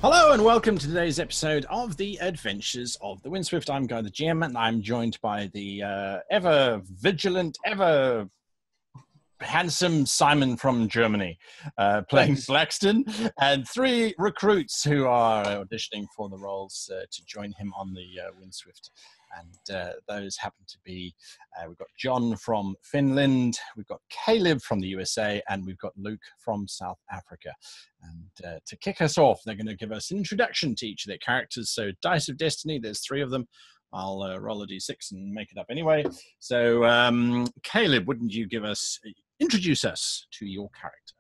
Hello and welcome to today's episode of The Adventures of the Windswift. I'm Guy the GM and I'm joined by the ever vigilant, ever handsome Simon from Germany playing Blackston, and three recruits who are auditioning for the roles to join him on the Windswift. And those happen to be, we've got John from Finland, we've got Caleb from the USA, and we've got Luke from South Africa. And to kick us off, they're going to give us an introduction to each of their characters. So Dice of Destiny, there's three of them. I'll roll a d6 and make it up anyway. So Caleb, wouldn't you introduce us to your character?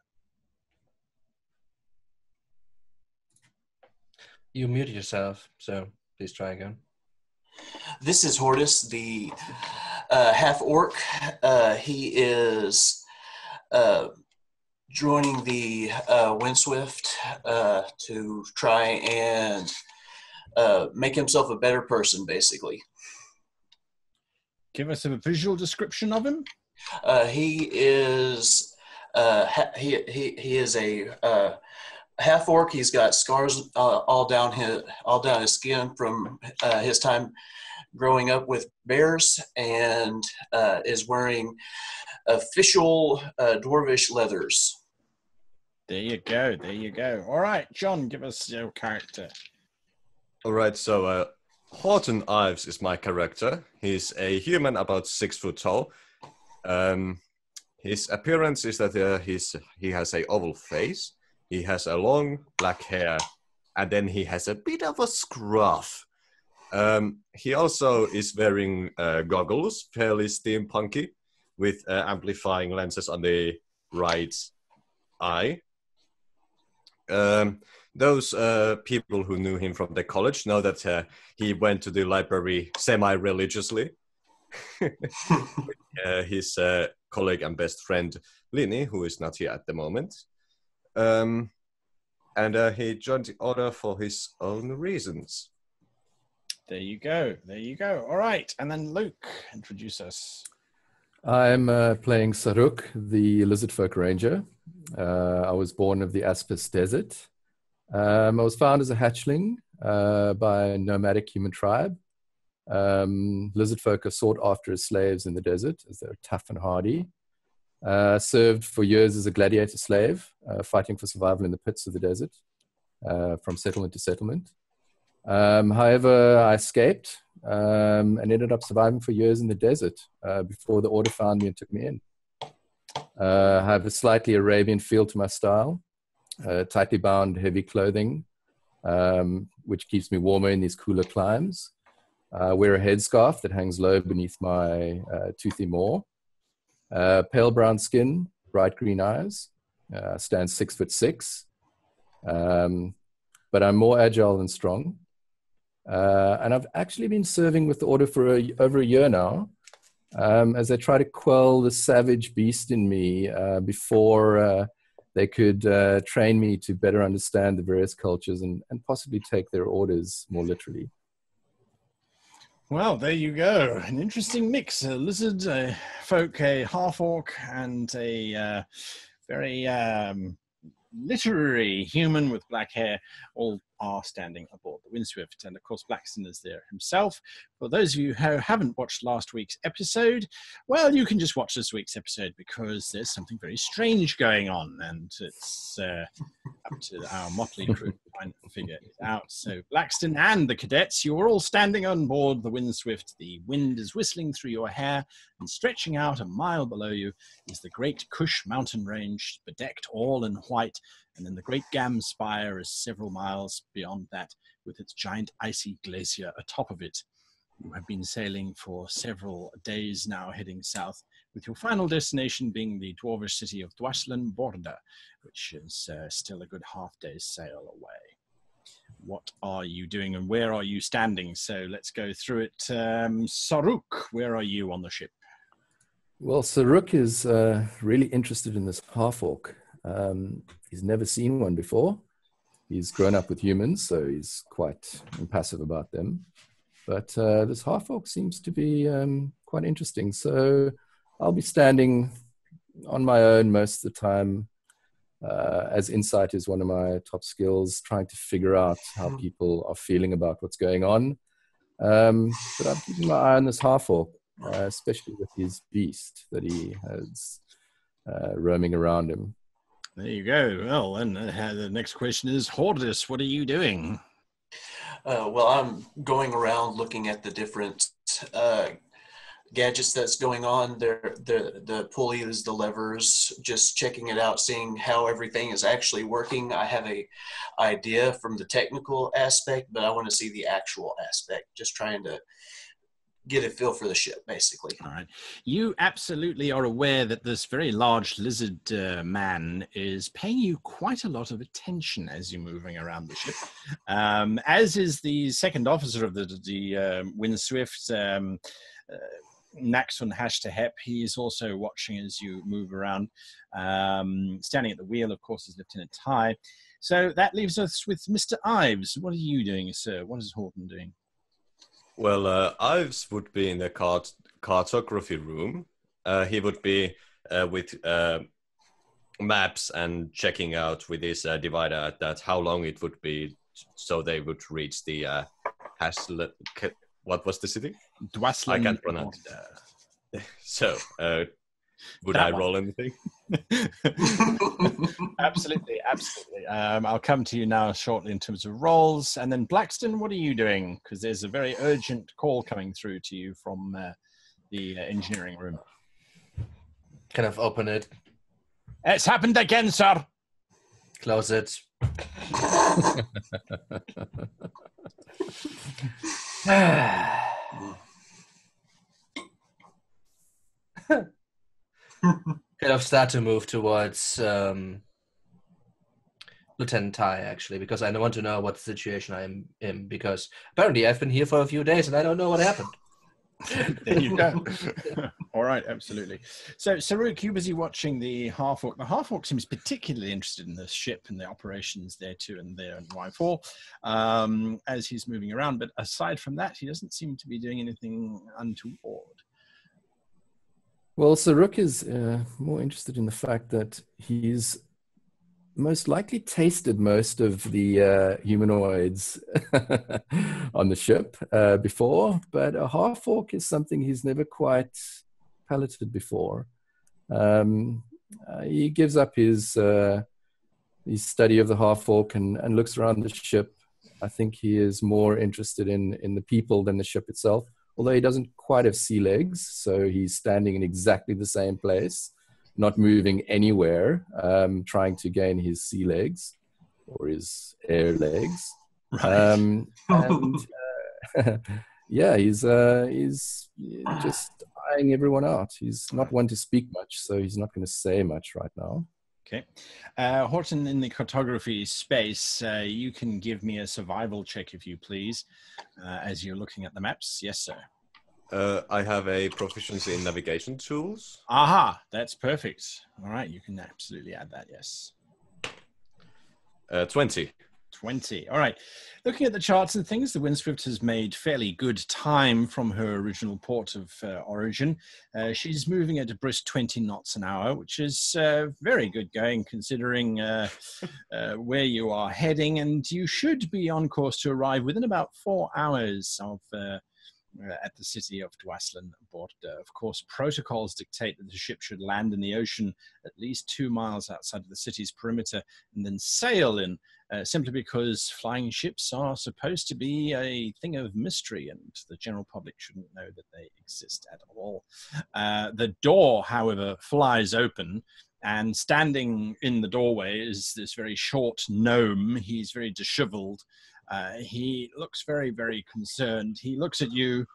You muted yourself, so please try again. This is Hortus, the half-orc. He is joining the Windswift to try and make himself a better person, basically. Give us a visual description of him. He is he is a half-orc. He's got scars all down his skin from his time growing up with bears, and is wearing official dwarvish leathers. There you go. There you go. All right, John, give us your character. All right, so Horton Ives is my character. He's a human about 6 foot tall. His appearance is that he has a oval face. He has a long black hair, and then he has a bit of a scruff. He also is wearing goggles, fairly steampunky, with amplifying lenses on the right eye. Those people who knew him from the college know that he went to the library semi-religiously. His colleague and best friend, Linny, who is not here at the moment. And he joined the order for his own reasons. There you go. There you go. All right. And then Luke, introduce us. I'm playing Saruk, the Lizardfolk Ranger. I was born of the Aspis Desert. I was found as a hatchling by a nomadic human tribe. Lizardfolk are sought after as slaves in the desert, as they're tough and hardy. Served for years as a gladiator slave, fighting for survival in the pits of the desert, from settlement to settlement. However, I escaped and ended up surviving for years in the desert before the Order found me and took me in. I have a slightly Arabian feel to my style, tightly bound, heavy clothing, which keeps me warmer in these cooler climes. I wear a headscarf that hangs low beneath my toothy maw. Pale brown skin, bright green eyes, stands 6'6", but I'm more agile than strong. And I've actually been serving with the Order for over a year now, as they try to quell the savage beast in me before they could train me to better understand the various cultures and possibly take their orders more literally. Well, there you go. An interesting mix. A lizard, folk, a half-orc, and a very literary human with black hair, all are standing aboard the Windswift. And of course, Blackston is there himself. For those of you who haven't watched last week's episode, well, you can just watch this week's episode because there's something very strange going on, and it's up to our motley crew to find and figure it out. So Blackston and the cadets, you are all standing on board the Windswift. The wind is whistling through your hair, and stretching out a mile below you is the great Kush mountain range, bedecked all in white. And then the Great Gam Spire is several miles beyond that, with its giant icy glacier atop of it. You have been sailing for several days now, heading south, with your final destination being the dwarvish city of Dwaslan Borda, which is still a good half-day's sail away. What are you doing and where are you standing? So let's go through it. Saruk, where are you on the ship? Well, Saruk is really interested in this half-orc. He's never seen one before. He's grown up with humans, so he's quite impassive about them. But this half-orc seems to be quite interesting. So I'll be standing on my own most of the time, as insight is one of my top skills, trying to figure out how people are feeling about what's going on. But I'm keeping my eye on this half-orc, especially with his beast that he has roaming around him. There you go. Well, and the next question is, Hordis, what are you doing? Well, I'm going around looking at the different gadgets that's going on. The pulleys, the levers, just checking it out, seeing how everything is actually working. I have a idea from the technical aspect, but I want to see the actual aspect, just trying to get a feel for the ship, basically. All right. You absolutely are aware that this very large lizard man is paying you quite a lot of attention as you're moving around the ship, as is the second officer of the Windswift, Naxon Hashtahep. He's also watching as you move around. Standing at the wheel, of course, is Lieutenant Ty. So that leaves us with Mr. Ives. What are you doing, sir? What is Horton doing? Well, Ives would be in the cartography room. He would be with maps and checking out with his divider that how long it would be so they would reach the what was the city? Dwaslan. I can't pronounce it. So, would I roll anything? Absolutely. I'll come to you now shortly in terms of roles. And then Blackston, what are you doing? Because there's a very urgent call coming through to you from the engineering room. Kind of open it. It's happened again, sir. Close it. Kind of start to move towards Lieutenant Ty, actually, because I want to know what situation I'm in, because apparently I've been here for a few days and I don't know what happened. There you go. All right, absolutely. So, Saruk, you busy watching the half-orc. The half-orc seems particularly interested in the ship and the operations there too, and there in Y4 as he's moving around. But aside from that, he doesn't seem to be doing anything untoward. Well, Saruk is more interested in the fact that he's most likely tasted most of the humanoids on the ship before, but a half-orc is something he's never quite palated before. He gives up his study of the half-orc and looks around the ship. I think he is more interested in the people than the ship itself, although he doesn't quite have sea legs, so he's standing in exactly the same place, not moving anywhere, trying to gain his sea legs or his air legs. Right. Yeah, he's just eyeing everyone out. He's not one to speak much, so he's not going to say much right now. Okay. Horton, in the cartography space, you can give me a survival check, if you please, as you're looking at the maps. Yes, sir. I have a proficiency in navigation tools. Aha, that's perfect. All right, you can absolutely add that, yes. 20. 20. All right. Looking at the charts and things, the Windswift has made fairly good time from her original port of origin. She's moving at a brisk 20 knots an hour, which is very good going considering where you are heading. And you should be on course to arrive within about 4 hours of at the city of Dwaslan. Of course, protocols dictate that the ship should land in the ocean at least 2 miles outside of the city's perimeter and then sail in, simply because flying ships are supposed to be a thing of mystery and the general public shouldn't know that they exist at all. The door, however, flies open, and standing in the doorway is this very short gnome. He's very disheveled. He looks very, very concerned. He looks at you.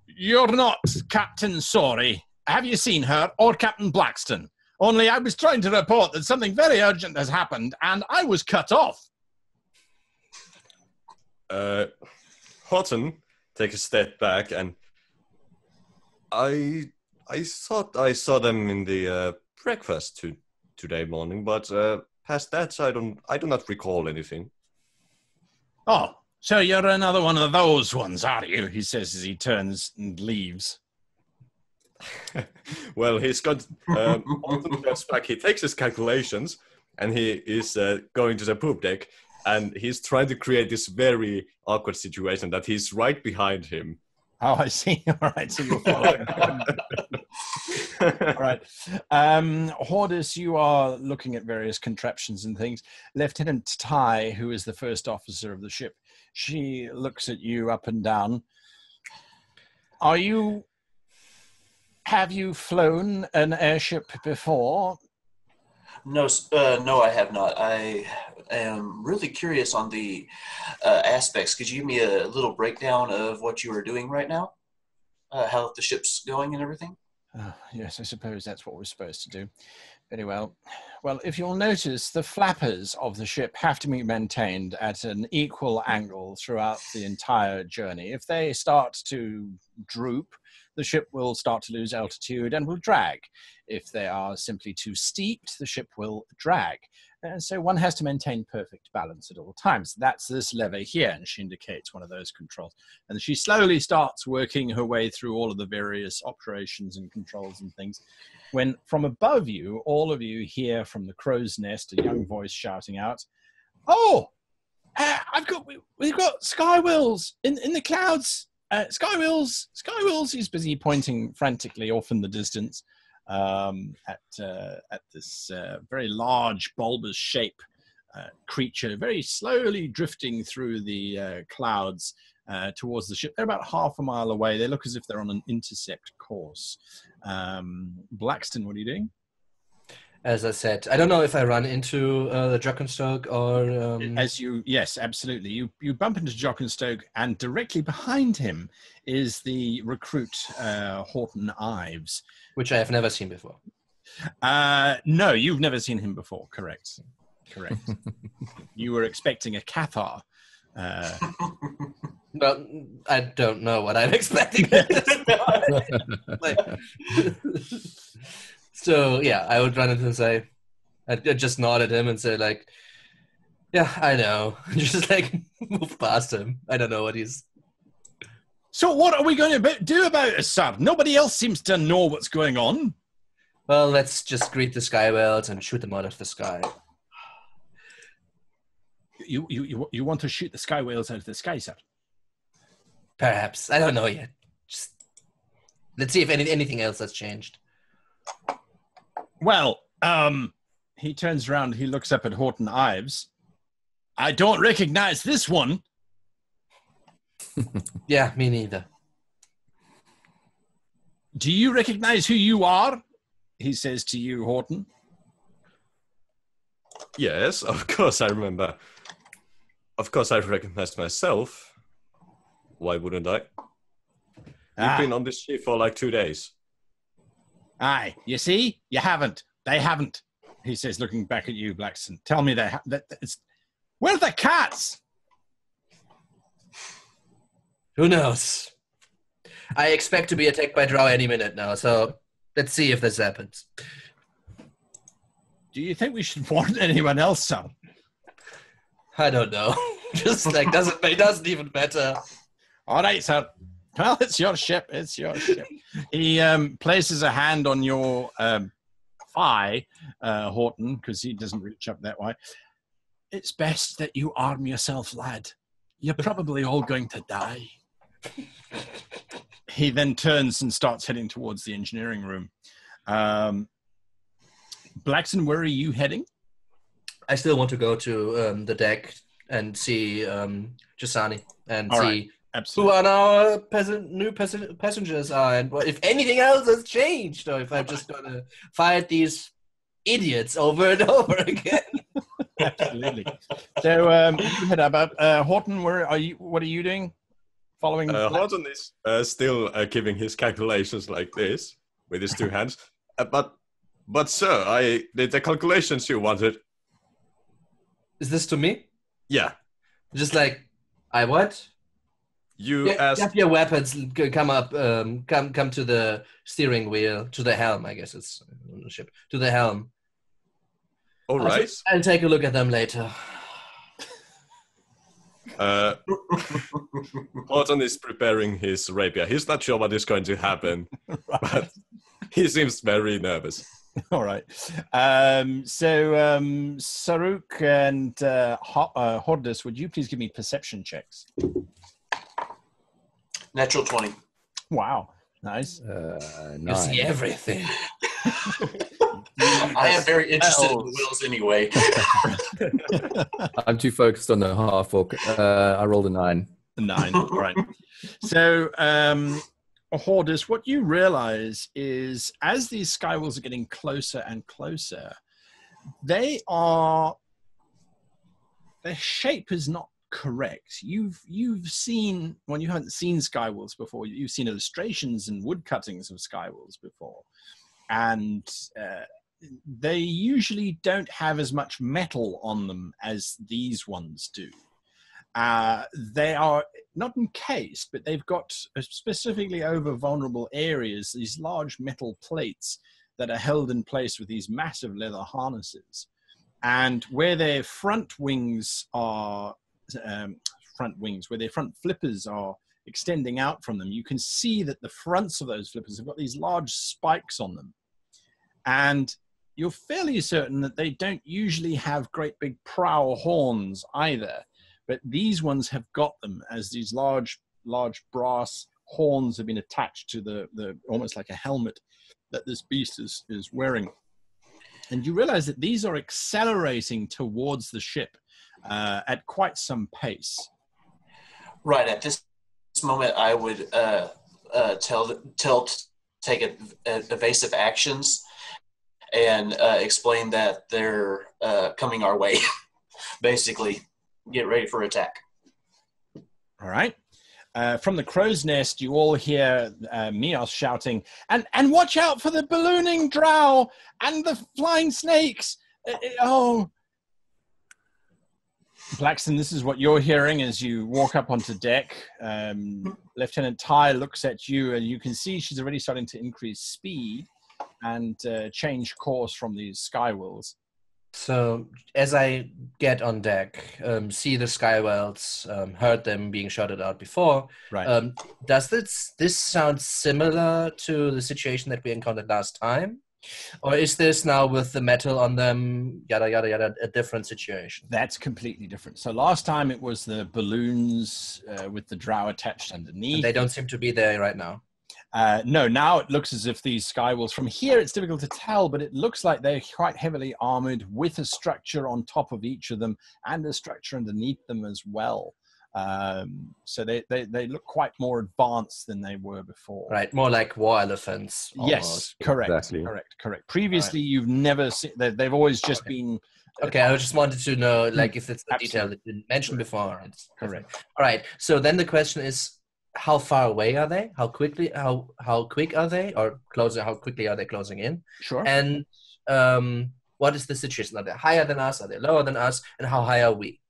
You're not Captain Sorry. Have you seen her or Captain Blackston? Only I was trying to report that something very urgent has happened and I was cut off. Horton take a step back, and I thought I saw them in the breakfast today morning, but past that I do not recall anything. Oh, so you're another one of those ones, are you? He says as he turns and leaves. Well, he's got Alton goes back. He takes his calculations and he is going to the poop deck, and he's trying to create this very awkward situation that he's right behind him. Oh, I see. All right, so you're following. All right. Hordis, you are looking at various contraptions and things. Lieutenant Tai, who is the first officer of the ship, she looks at you up and down. Have you flown an airship before? No, no, I have not. I am really curious on the aspects. Could you give me a little breakdown of what you are doing right now? How the ship's going and everything? Yes, I suppose that's what we're supposed to do. Very well. Well, if you'll notice, the flappers of the ship have to be maintained at an equal angle throughout the entire journey. If they start to droop, the ship will start to lose altitude and will drag. If they are simply too steeped, the ship will drag. And so one has to maintain perfect balance at all times. That's this lever here, and she indicates one of those controls. And she slowly starts working her way through all of the various operations and controls and things. When from above you, all of you hear from the crow's nest a young voice shouting out, "Oh, we've got Skywheels in the clouds. Skywheels." He's busy pointing frantically off in the distance at this very large, bulbous shape creature, very slowly drifting through the clouds towards the ship. They're about half a mile away. They look as if they're on an intercept course. Blackston, what are you doing? As I said, I don't know if I run into the Jock-and-Stoke or... Yes, absolutely. You bump into Jock-and-Stoke, and directly behind him is the recruit, Horton Ives. Which I have never seen before. No, you've never seen him before. Correct. You were expecting a Cathar. Well, I don't know what I'm expecting. So, yeah, I would run into him and say, I'd just nod at him and say, like, yeah, I know. Just, like, move past him. I don't know what he's... So what are we going to do about it, sir? Nobody else seems to know what's going on. Well, let's just greet the Skywheels and shoot them out of the sky. You want to shoot the Skywheels out of the sky, sir? Perhaps. I don't know yet. Just let's see if anything else has changed. Well, he turns around, he looks up at Horton Ives. I don't recognize this one. Yeah, me neither. Do you recognize who you are? He says to you, Horton. Yes, of course I remember. Of course I recognize myself. Why wouldn't I? You've been on this ship for like 2 days. Aye, you see? You haven't. They haven't. He says, looking back at you, Blackston. Tell me where are the cats? Who knows? I expect to be attacked by drow any minute now, so let's see if this happens. Do you think we should warn anyone else, sir? I don't know. Just like, it doesn't even matter. All right, sir. Well, it's your ship. It's your ship. He places a hand on your thigh, Horton, because he doesn't reach up that way. It's best that you arm yourself, lad. You're probably all going to die. He then turns and starts heading towards the engineering room. Blackson, where are you heading? I still want to go to the deck and see Jasani and all see right. Absolutely. who are now new passengers are, and if anything else has changed, or if I'm just going to fight these idiots over and over again. Absolutely. So you head up. Horton, where are you? What are you doing? Following. Horton is still giving his calculations like this with his two hands. But sir, the calculations you wanted. Is this to me? Yeah. Just like, I what? You asked. Have your weapons come up, come to the steering wheel, to the helm, I guess it's on the ship, to the helm. All right. I'll take a look at them later. Horton is preparing his rapier. He's not sure what is going to happen, Right. He seems very nervous. All right. Saruk and Hordus, would you please give me perception checks? Natural 20. Wow. Nice. You see everything. I am very interested in the wheels anyway. I'm too focused on the half orc. I rolled a 9. 9. All right. So, Hordus, what you realize is as these skywolves are getting closer and closer, their shape is not correct. You've seen, when you haven't seen skywolves before, you've seen illustrations and wood cuttings of skywolves before, and they usually don't have as much metal on them as these ones do. They are not encased, but they've got specifically over vulnerable areas, these large metal plates that are held in place with these massive leather harnesses. And where their front wings are, where their front flippers are extending out from them, you can see that the fronts of those flippers have got these large spikes on them. And you're fairly certain that they don't usually have great big prow horns either. But these ones have got them as these large brass horns have been attached to the almost like a helmet that this beast is wearing. And you realize that these are accelerating towards the ship at quite some pace. Right. At this moment, I would take evasive actions and explain that they're coming our way. Basically, get ready for attack. All right. From the crow's nest, you all hear Mios shouting, and watch out for the ballooning drow and the flying snakes. Blackston, this is what you're hearing as you walk up onto deck. Lieutenant Ty looks at you, and you can see she's already starting to increase speed and change course from these skywolves. So as I get on deck, see the skywells, heard them being shouted out before. Right. Does this sound similar to the situation that we encountered last time? Or is this now with the metal on them, yada, yada, yada, a different situation? That's completely different. So last time it was the balloons with the drow attached underneath. And they don't seem to be there right now. No, now it looks as if these skywolves, from here it's difficult to tell, but it looks like they're quite heavily armored with a structure on top of each of them and a structure underneath them as well. So they look quite more advanced than they were before. Right, more like war elephants. Almost. Yes, correct, Exactly. correct. Previously, you've never seen, they've always just been... Okay, I just wanted to know, like, if it's a Absolutely. detail that didn't mention before. It's Correct. All right, so then the question is, how far away are they? How quick are they? Or closer, how quickly are they closing in? Sure. And what is the situation? Are they higher than us? Are they lower than us? And how high are we?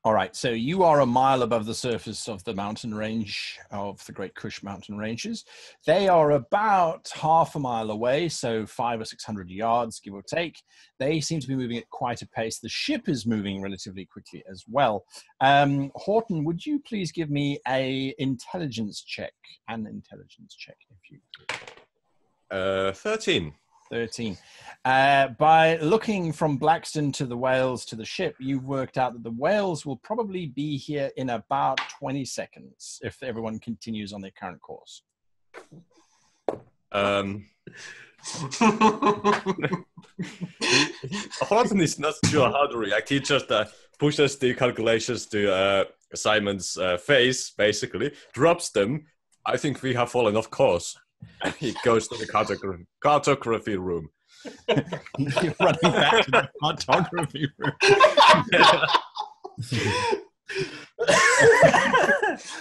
All right, so you are a mile above the surface of the mountain range of the Great Kush mountain ranges. They are about half a mile away, so 500 or 600 yards, give or take. They seem to be moving at quite a pace. The ship is moving relatively quickly as well. Horton, would you please give me an intelligence check, if you could? 13. 13. By looking from Blackstone to the whales to the ship, you've worked out that the whales will probably be here in about 20 seconds if everyone continues on their current course. Horton is not sure how to react. He just pushes the calculations to Simon's face, basically, drops them. I think we have fallen off course. And he goes to the cartography room. You're running back to the cartography room.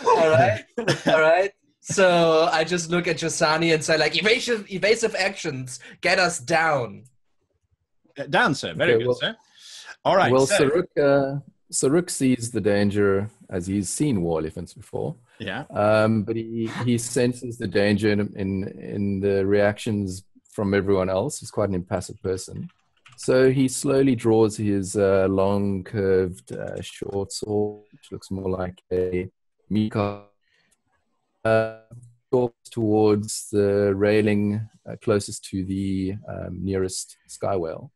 All right. So I just look at Jasani and say, like, evasive actions, get us down. Down, sir. Very Okay, good, well- sir. All right. Well, so, Saruk sees the danger as he's seen war elephants before. yeah. But he senses the danger in the reactions from everyone else. He's quite an impassive person. So he slowly draws his long, curved, short sword, which looks more like a meat carving stalks towards the railing closest to the nearest sky whale.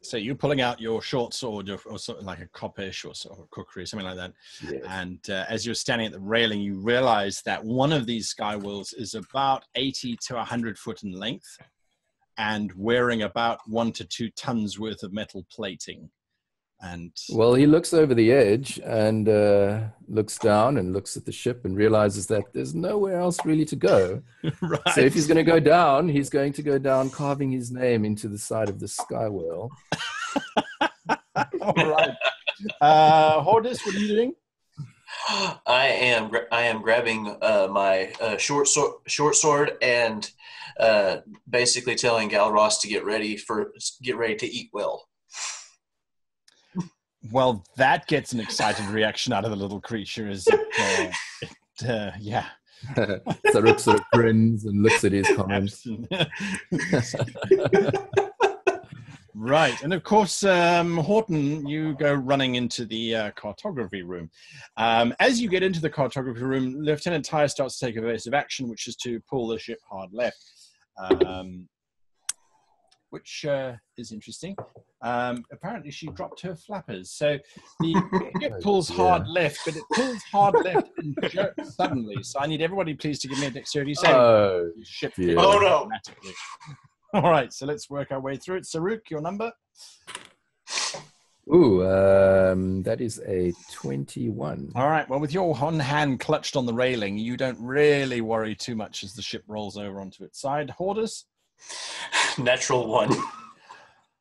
So you're pulling out your short sword or something like a coppish or sort of a kukri, something like that. Yes. And as you're standing at the railing, you realize that one of these sky wheels is about 80 to 100 foot in length and wearing about 1 to 2 tons worth of metal plating. And Well, he looks over the edge and looks down and looks at the ship and realizes that there's nowhere else really to go. right. So if he's going to go down, he's going to go down carving his name into the side of the sky whale. All right. Hordis, what are you doing? I am grabbing my short sword and basically telling Galros to get ready to eat well. Well, that gets an excited reaction out of the little creature as yeah. Saruk sort of grins and looks at his comments. Right. And of course, Horton, you go running into the cartography room. As you get into the cartography room, Lieutenant Tyre starts to take evasive action, which is to pull the ship hard left. Which is interesting. Apparently she dropped her flappers. So the ship pulls hard left, but it pulls hard left and jerks suddenly. So I need everybody please to give me a dexterity saving. Oh, ship dear. Oh, no. Dramatically. All right, so let's work our way through it. Saruk, your number? Ooh, that is a 21. All right, well, with your one hand clutched on the railing, you don't really worry too much as the ship rolls over onto its side. Hordis? Natural 1.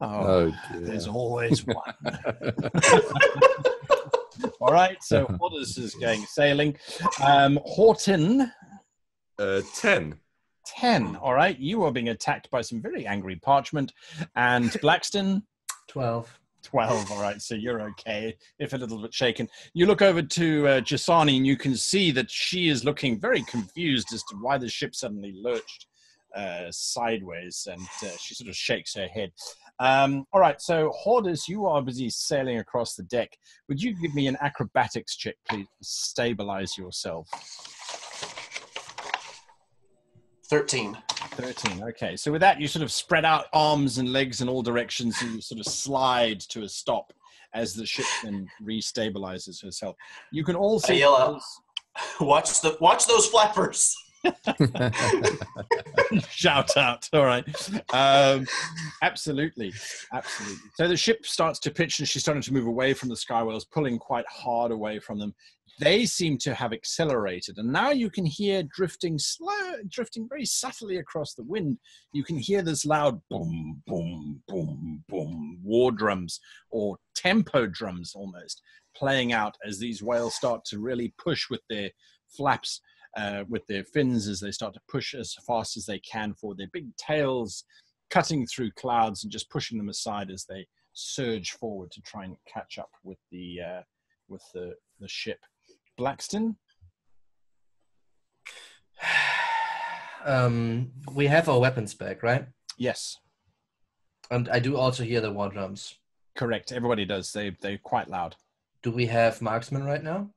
Oh, dear. There's always one. All right, so Hordis is going sailing. Horton? 10. 10. All right, you are being attacked by some very angry parchment. And Blackston? 12. 12. All right, so you're okay, if a little bit shaken. You look over to Jasani, and you can see that she is looking very confused as to why the ship suddenly lurched sideways, and she sort of shakes her head. All right, so Hordis, you are busy sailing across the deck. Would you give me an acrobatics check, please, to stabilize yourself? 13. 13, okay. So with that, you sort of spread out arms and legs in all directions, and you sort of slide to a stop as the ship then restabilizes herself. You can also... I yell out, watch those flappers! Shout out. All right. Absolutely. So the ship starts to pitch and she's starting to move away from the sky whales, pulling quite hard away from them. They seem to have accelerated, and now you can hear drifting very subtly across the wind. You can hear this loud boom, boom, boom, boom, war drums or tempo drums almost playing out as these whales start to really push with their flaps, with their fins, as they start to push as fast as they can forward, their big tails cutting through clouds and just pushing them aside as they surge forward to try and catch up with the ship. Blackston? We have our weapons back, right? Yes. And I do also hear the war drums. Correct. Everybody does. They're quite loud. Do we have marksmen right now?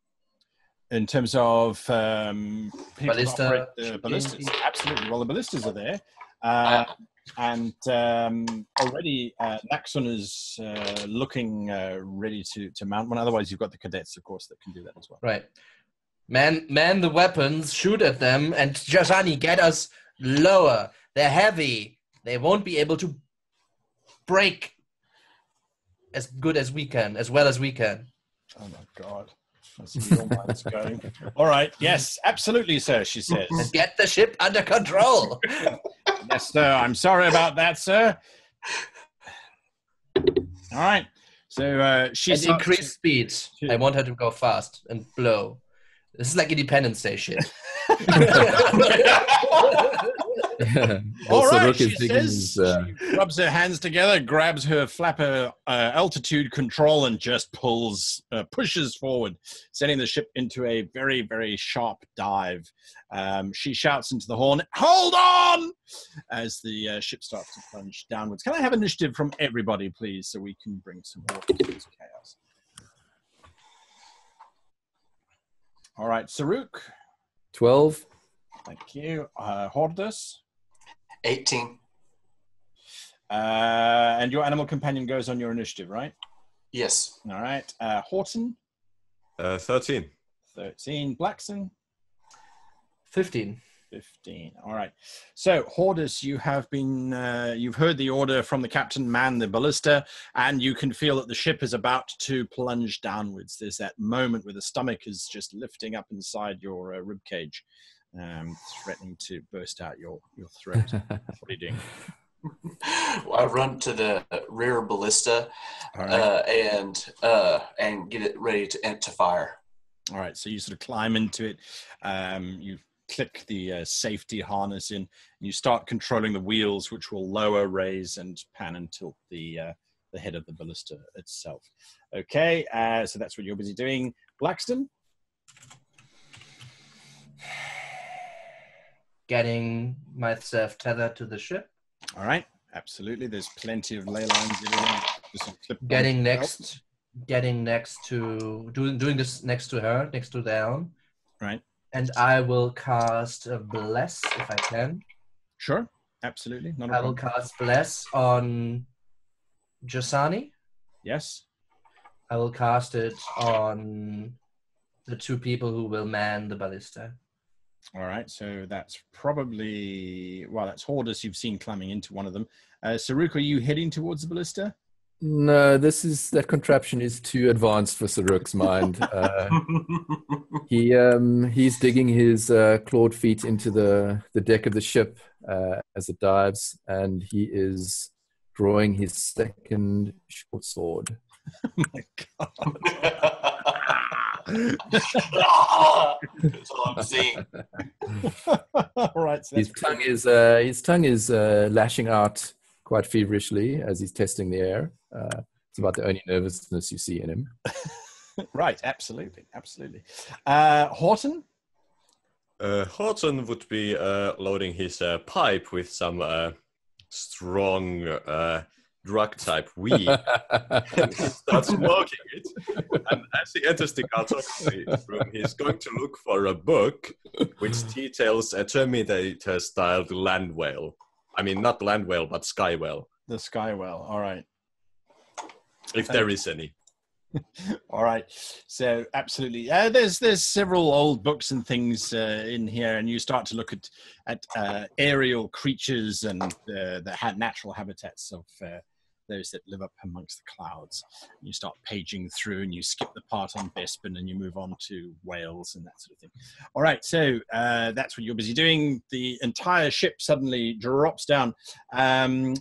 In terms of people Ballista, that operate the ballistas, absolutely. Well, the ballistas are there. And already Naxon is looking ready to mount one. Otherwise, you've got the cadets, of course, that can do that as well. Right. Man the weapons, shoot at them, and Jasani, get us lower. They're heavy. They won't be able to break as good as we can, as well as we can. Oh, my God. That's where your mind's going. All right. Yes, absolutely, sir, she says. And get the ship under control. Yes, sir. I'm sorry about that, sir. All right. So she's increased speed. I want her to go fast and blow. This is like Independence Day shit. All right, she says. She rubs her hands together, grabs her flapper altitude control, and just pushes forward, sending the ship into a very, very sharp dive. She shouts into the horn, "Hold on!" as the ship starts to plunge downwards. Can I have initiative from everybody, please, so we can bring some order to this chaos? All right, Saruk. 12. Thank you. Hordus. 18. And your animal companion goes on your initiative, right? Yes. All right. Horton. 13. 13. Blackson. 15. 15. All right. So, Hordus, you have been, you've heard the order from the captain, man the ballista, and you can feel that the ship is about to plunge downwards. There's that moment where the stomach is just lifting up inside your rib cage, threatening to burst out your throat. What are you doing? Well, I run to the rear ballista All right. and get it ready to fire. All right. So you sort of climb into it. You click the safety harness in, and you start controlling the wheels, which will lower, raise, and pan and tilt the head of the ballista itself. Okay, so that's what you're busy doing. Blackston? Getting myself tethered to the ship. All right, absolutely. There's plenty of ley lines. Getting next to doing this next to her, next to down. Right. And I will cast a bless if I can. Sure, absolutely. Not a I problem. will cast bless on Jasani. Yes. I will cast it on the 2 people who will man the ballista. All right, so that's probably, well, that's Hordus you've seen climbing into one of them. Saruk, are you heading towards the ballista? No, that contraption is too advanced for Saruk's mind. He's digging his clawed feet into the deck of the ship as it dives, and he is drawing his second short sword. Oh my God. That's all I'm seeing. All right. So His tongue is lashing out quite feverishly as he's testing the air. It's about the only nervousness you see in him. Right, absolutely. Horton? Horton would be loading his pipe with some strong drug-type weed. And he starts smoking it. And as he enters the cartography room, he's going to look for a book which details a Terminator-styled land whale. I mean, not land whale, but sky whale. The sky whale, all right. If there is any. All right. So absolutely. There's several old books and things in here, and you start to look at aerial creatures and the natural habitats of those that live up amongst the clouds. You start paging through, and you skip the part on Bespin, and you move on to whales and that sort of thing. All right. So that's what you're busy doing. The entire ship suddenly drops down.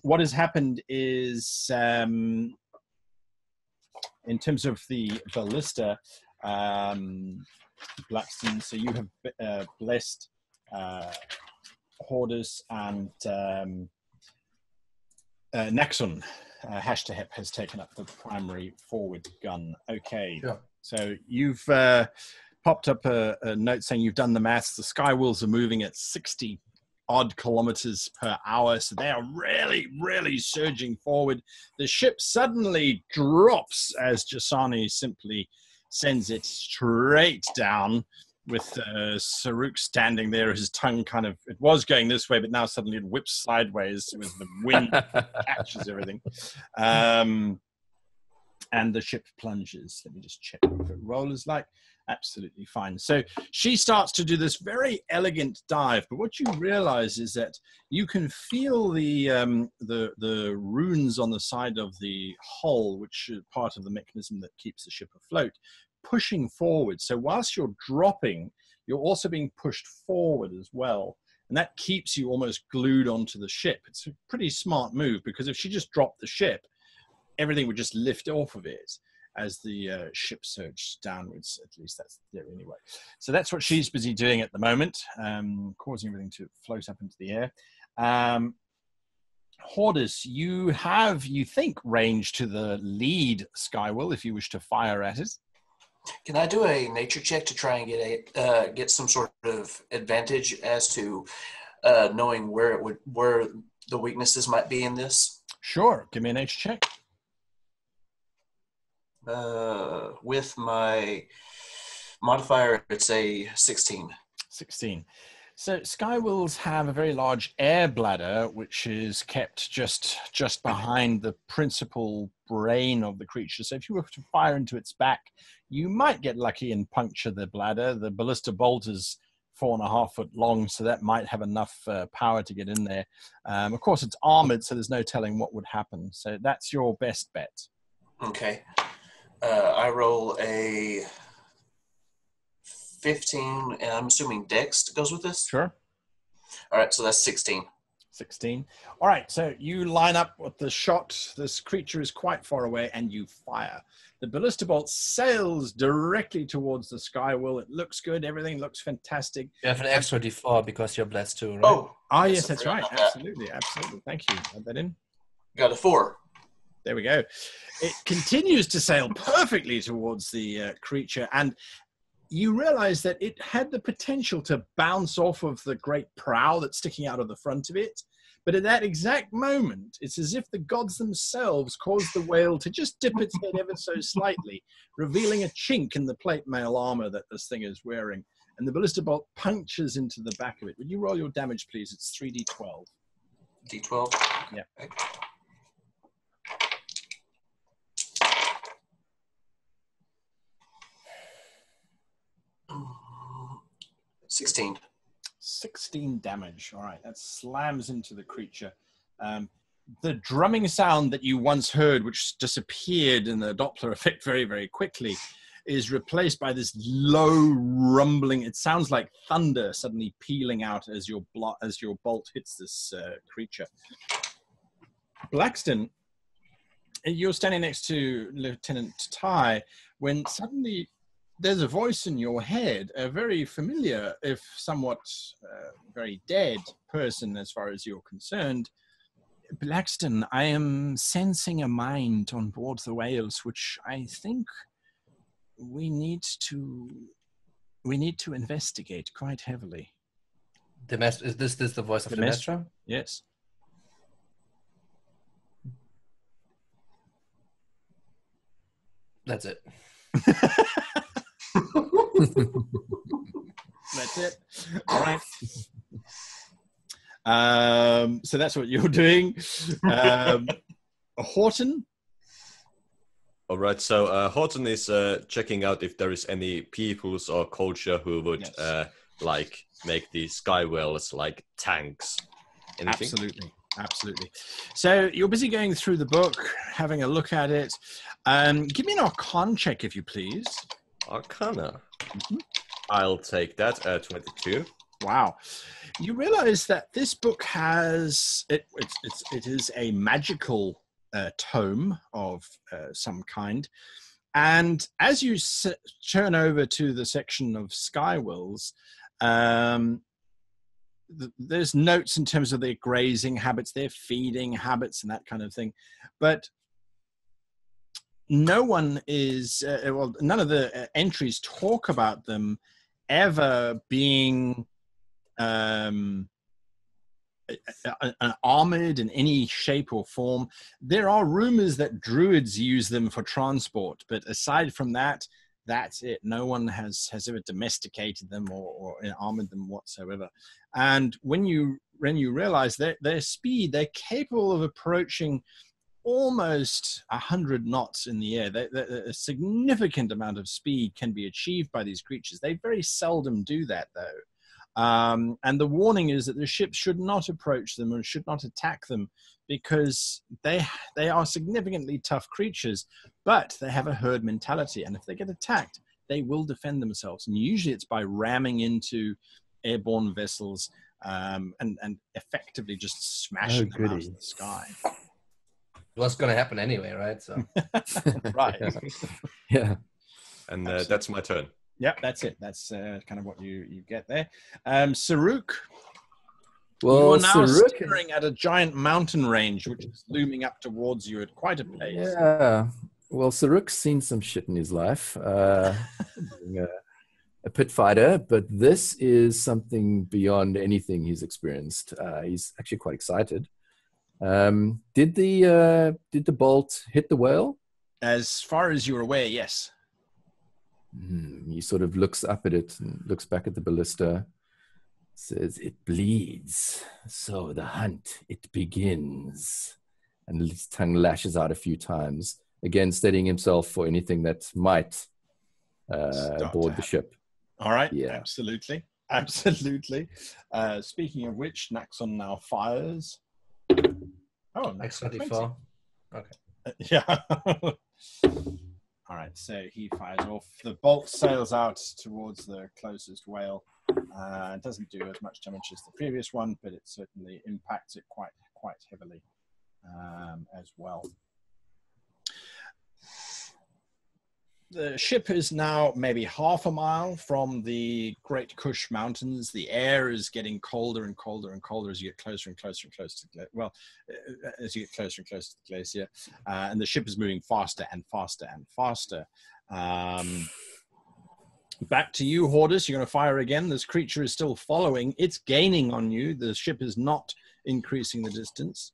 What has happened is... in terms of the ballista, Blackstone, so you have blessed Hordus and Naxon. Hashtahep has taken up the primary forward gun. Okay, Sure. So you've popped up a note saying you've done the maths. The skywheels are moving at 60 odd kilometers per hour, so they are really surging forward. The ship suddenly drops as Jasani simply sends it straight down, with Saruk standing there, his tongue kind of, it was going this way, but now suddenly it whips sideways with the wind catches everything. And the ship plunges. Let me just check what the roll is like. Absolutely fine. So she starts to do this very elegant dive, but what you realize is that you can feel the runes on the side of the hull, which is part of the mechanism that keeps the ship afloat, pushing forward. So whilst you're dropping, you're also being pushed forward as well. And that keeps you almost glued onto the ship. It's a pretty smart move, because if she just dropped the ship, everything would just lift off of it as the ship surged downwards. At least that's the theory anyway. So that's what she's busy doing at the moment, causing everything to float up into the air. Hordus, you have, you think, range to the lead skywheel if you wish to fire at it. Can I do a nature check to try and get some sort of advantage as to knowing where the weaknesses might be in this? Sure. Give me a nature check. With my modifier, it's a 16. 16. So skywills have a very large air bladder, which is kept just behind the principal brain of the creature. So if you were to fire into its back, you might get lucky and puncture the bladder. The ballista bolt is 4.5 foot long, so that might have enough power to get in there. Of course, it's armored, so there's no telling what would happen. So that's your best bet. Okay. I roll a 15, and I'm assuming Dex goes with this? Sure. All right, so that's 16. 16. All right, so you line up with the shot. This creature is quite far away, and you fire. The ballista bolt sails directly towards the skywill. It looks good. Everything looks fantastic. You have an extra D4 because you're blessed too, right? Oh, yes, that's right. Absolutely, absolutely. Thank you. Add that in. Got a 4. There we go. It continues to sail perfectly towards the creature, and you realize that it had the potential to bounce off of the great prow that's sticking out of the front of it. But at that exact moment, it's as if the gods themselves caused the whale to just dip its head ever so slightly, revealing a chink in the plate mail armor that this thing is wearing. And the ballista bolt punctures into the back of it. Would you roll your damage, please? It's 3d12. D12? Yeah. Okay. 16. 16 damage. All right, that slams into the creature. The drumming sound that you once heard, which disappeared in the Doppler effect very, very quickly, is replaced by this low rumbling. It sounds like thunder suddenly pealing out as your bolt hits this creature. Blackston, you're standing next to Lieutenant Ty when suddenly there's a voice in your head, a very familiar, if somewhat very dead person as far as you're concerned. Blackston, I am sensing a mind on board the whales, which I think we need to investigate quite heavily. Is this the voice of Demestra? Yes. That's it. That's it. All right. So that's what you're doing. Horton? All right, so Horton is checking out if there is any peoples or culture who would like make these sky whales like tanks. Anything? Absolutely. So you're busy going through the book, having a look at it. Give me an Arcana check, if you please. Arcana. Mm-hmm. I'll take that. 22. Wow. You realize that this book has it is a magical tome of some kind, and as you turn over to the section of skywills, there's notes in terms of their grazing habits, their feeding habits, and that kind of thing, but no one is none of the entries talk about them ever being armored in any shape or form. There are rumors that druids use them for transport, but aside from that, that's it. No one has ever domesticated them or armored them whatsoever. And when you realize that their speed, they're capable of approaching almost 100 knots in the air. A significant amount of speed can be achieved by these creatures. They very seldom do that, though. And the warning is that the ships should not approach them or should not attack them because they are significantly tough creatures, but they have a herd mentality. And if they get attacked, they will defend themselves. And usually it's by ramming into airborne vessels and effectively just smashing them out of the sky. What's going to happen anyway, right? So, right. Yeah. And that's my turn. Yeah, that's it. That's kind of what you get there. Saruk, well, you are now staring at a giant mountain range which is looming up towards you at quite a pace. Yeah. Well, Saruk's seen some shit in his life. Being a pit fighter, but this is something beyond anything he's experienced. He's actually quite excited. Did the bolt hit the whale? As far as you're aware, yes. He sort of looks up at it and looks back at the ballista. Says, it bleeds, so the hunt, it begins. And his tongue lashes out a few times, again steadying himself for anything that might board the ship. All right, Yeah. absolutely. Absolutely. Speaking of which, Naxon now fires. Oh, X24. Okay. Yeah. All right, so he fires off. The bolt sails out towards the closest whale. It doesn't do as much damage as the previous one, but it certainly impacts it quite heavily as well. The ship is now maybe half a mile from the Great Kush Mountains. The air is getting colder and colder and colder as you get closer and closer and closer to as you get closer and closer to the glacier. And the ship is moving faster and faster and faster. Back to you, Hortus. You're going to fire again. This creature is still following. It's gaining on you. The ship is not increasing the distance.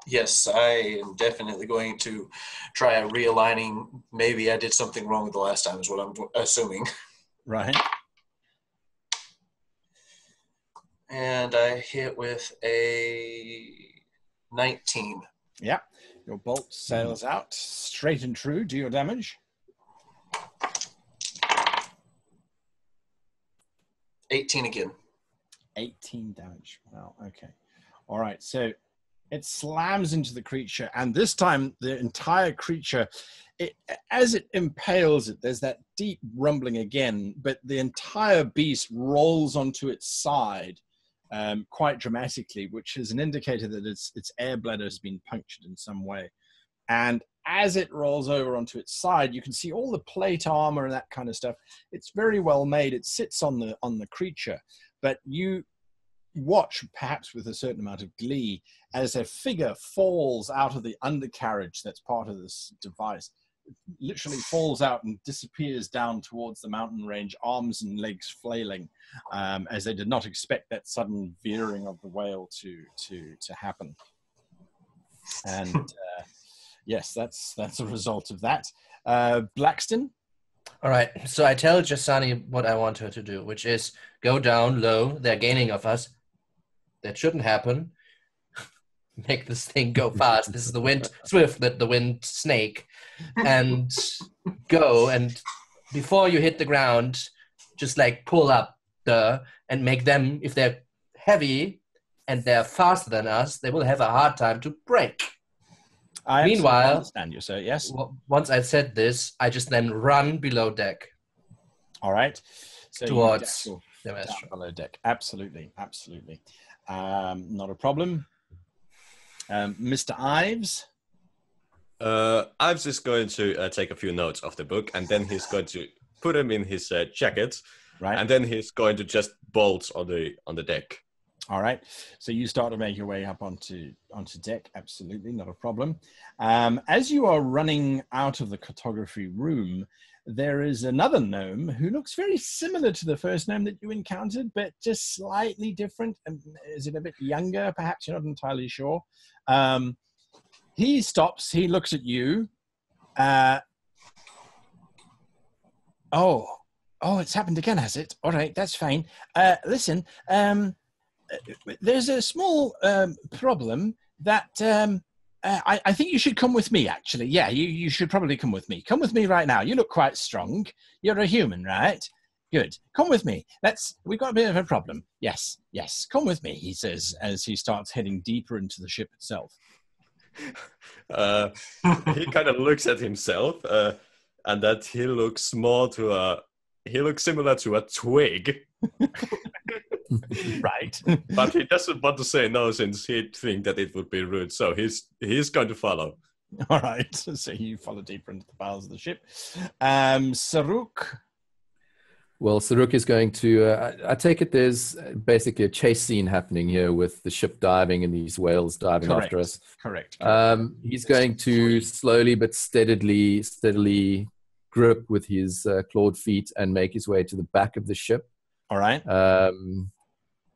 Yes, I am definitely going to try a realigning. Maybe I did something wrong the last time is what I'm assuming. Right. And I hit with a 19. Yeah. Your bolt sails out straight and true. Do your damage. 18 again. 18 damage. Wow. Okay. All right. So it slams into the creature, and this time the entire creature, as it impales it, there's that deep rumbling again, but the entire beast rolls onto its side quite dramatically, which is an indicator that its air bladder has been punctured in some way. And as it rolls over onto its side, you can see all the plate armor and that kind of stuff. It's very well made. It sits on the creature, but you watch, perhaps with a certain amount of glee, as a figure falls out of the undercarriage that's part of this device. It literally falls out and disappears down towards the mountain range, arms and legs flailing, as they did not expect that sudden veering of the whale to happen. And yes, that's a result of that. Blackston? All right, so I tell Jasani what I want her to do, which is go down low. They're gaining of us. That shouldn't happen. Make this thing go fast. This is the Windswift, the wind snake. And go, and before you hit the ground, just like pull up and make them, if they're heavy and they're faster than us, they will have a hard time to break. Meanwhile, understand you, sir. Yes. Once I've said this, I just then run below deck. All right. So towards the down below deck. Absolutely, absolutely. Not a problem. Mr. Ives? Ives is going to take a few notes of the book, and then he's going to put them in his jacket, right? And then he's going to just bolt on the deck. All right. So you start to make your way up onto deck. Absolutely, not a problem. As you are running out of the cartography room, there is another gnome who looks very similar to the first gnome that you encountered, but just slightly different. Is it a bit younger? Perhaps you're not entirely sure. He stops. He looks at you. Oh, it's happened again, has it? All right, that's fine. Listen, there's a small problem that I think you should come with me, actually. Yeah, you should probably come with me. Come with me right now. You look quite strong. You're a human, right? Good. Come with me. We've got a bit of a problem. Yes. Come with me, he says, as he starts heading deeper into the ship itself. He kind of looks at himself, and that he looks similar to a twig. Right. But he doesn't want to say no, since he'd think that it would be rude. So he's going to follow. All right. So you follow deeper into the bowels of the ship. Saruk? Well, Saruk is going to... I take it there's basically a chase scene happening here with the ship diving and these whales diving after us. Correct. He's going to slowly but steadily grip with his clawed feet and make his way to the back of the ship. All right.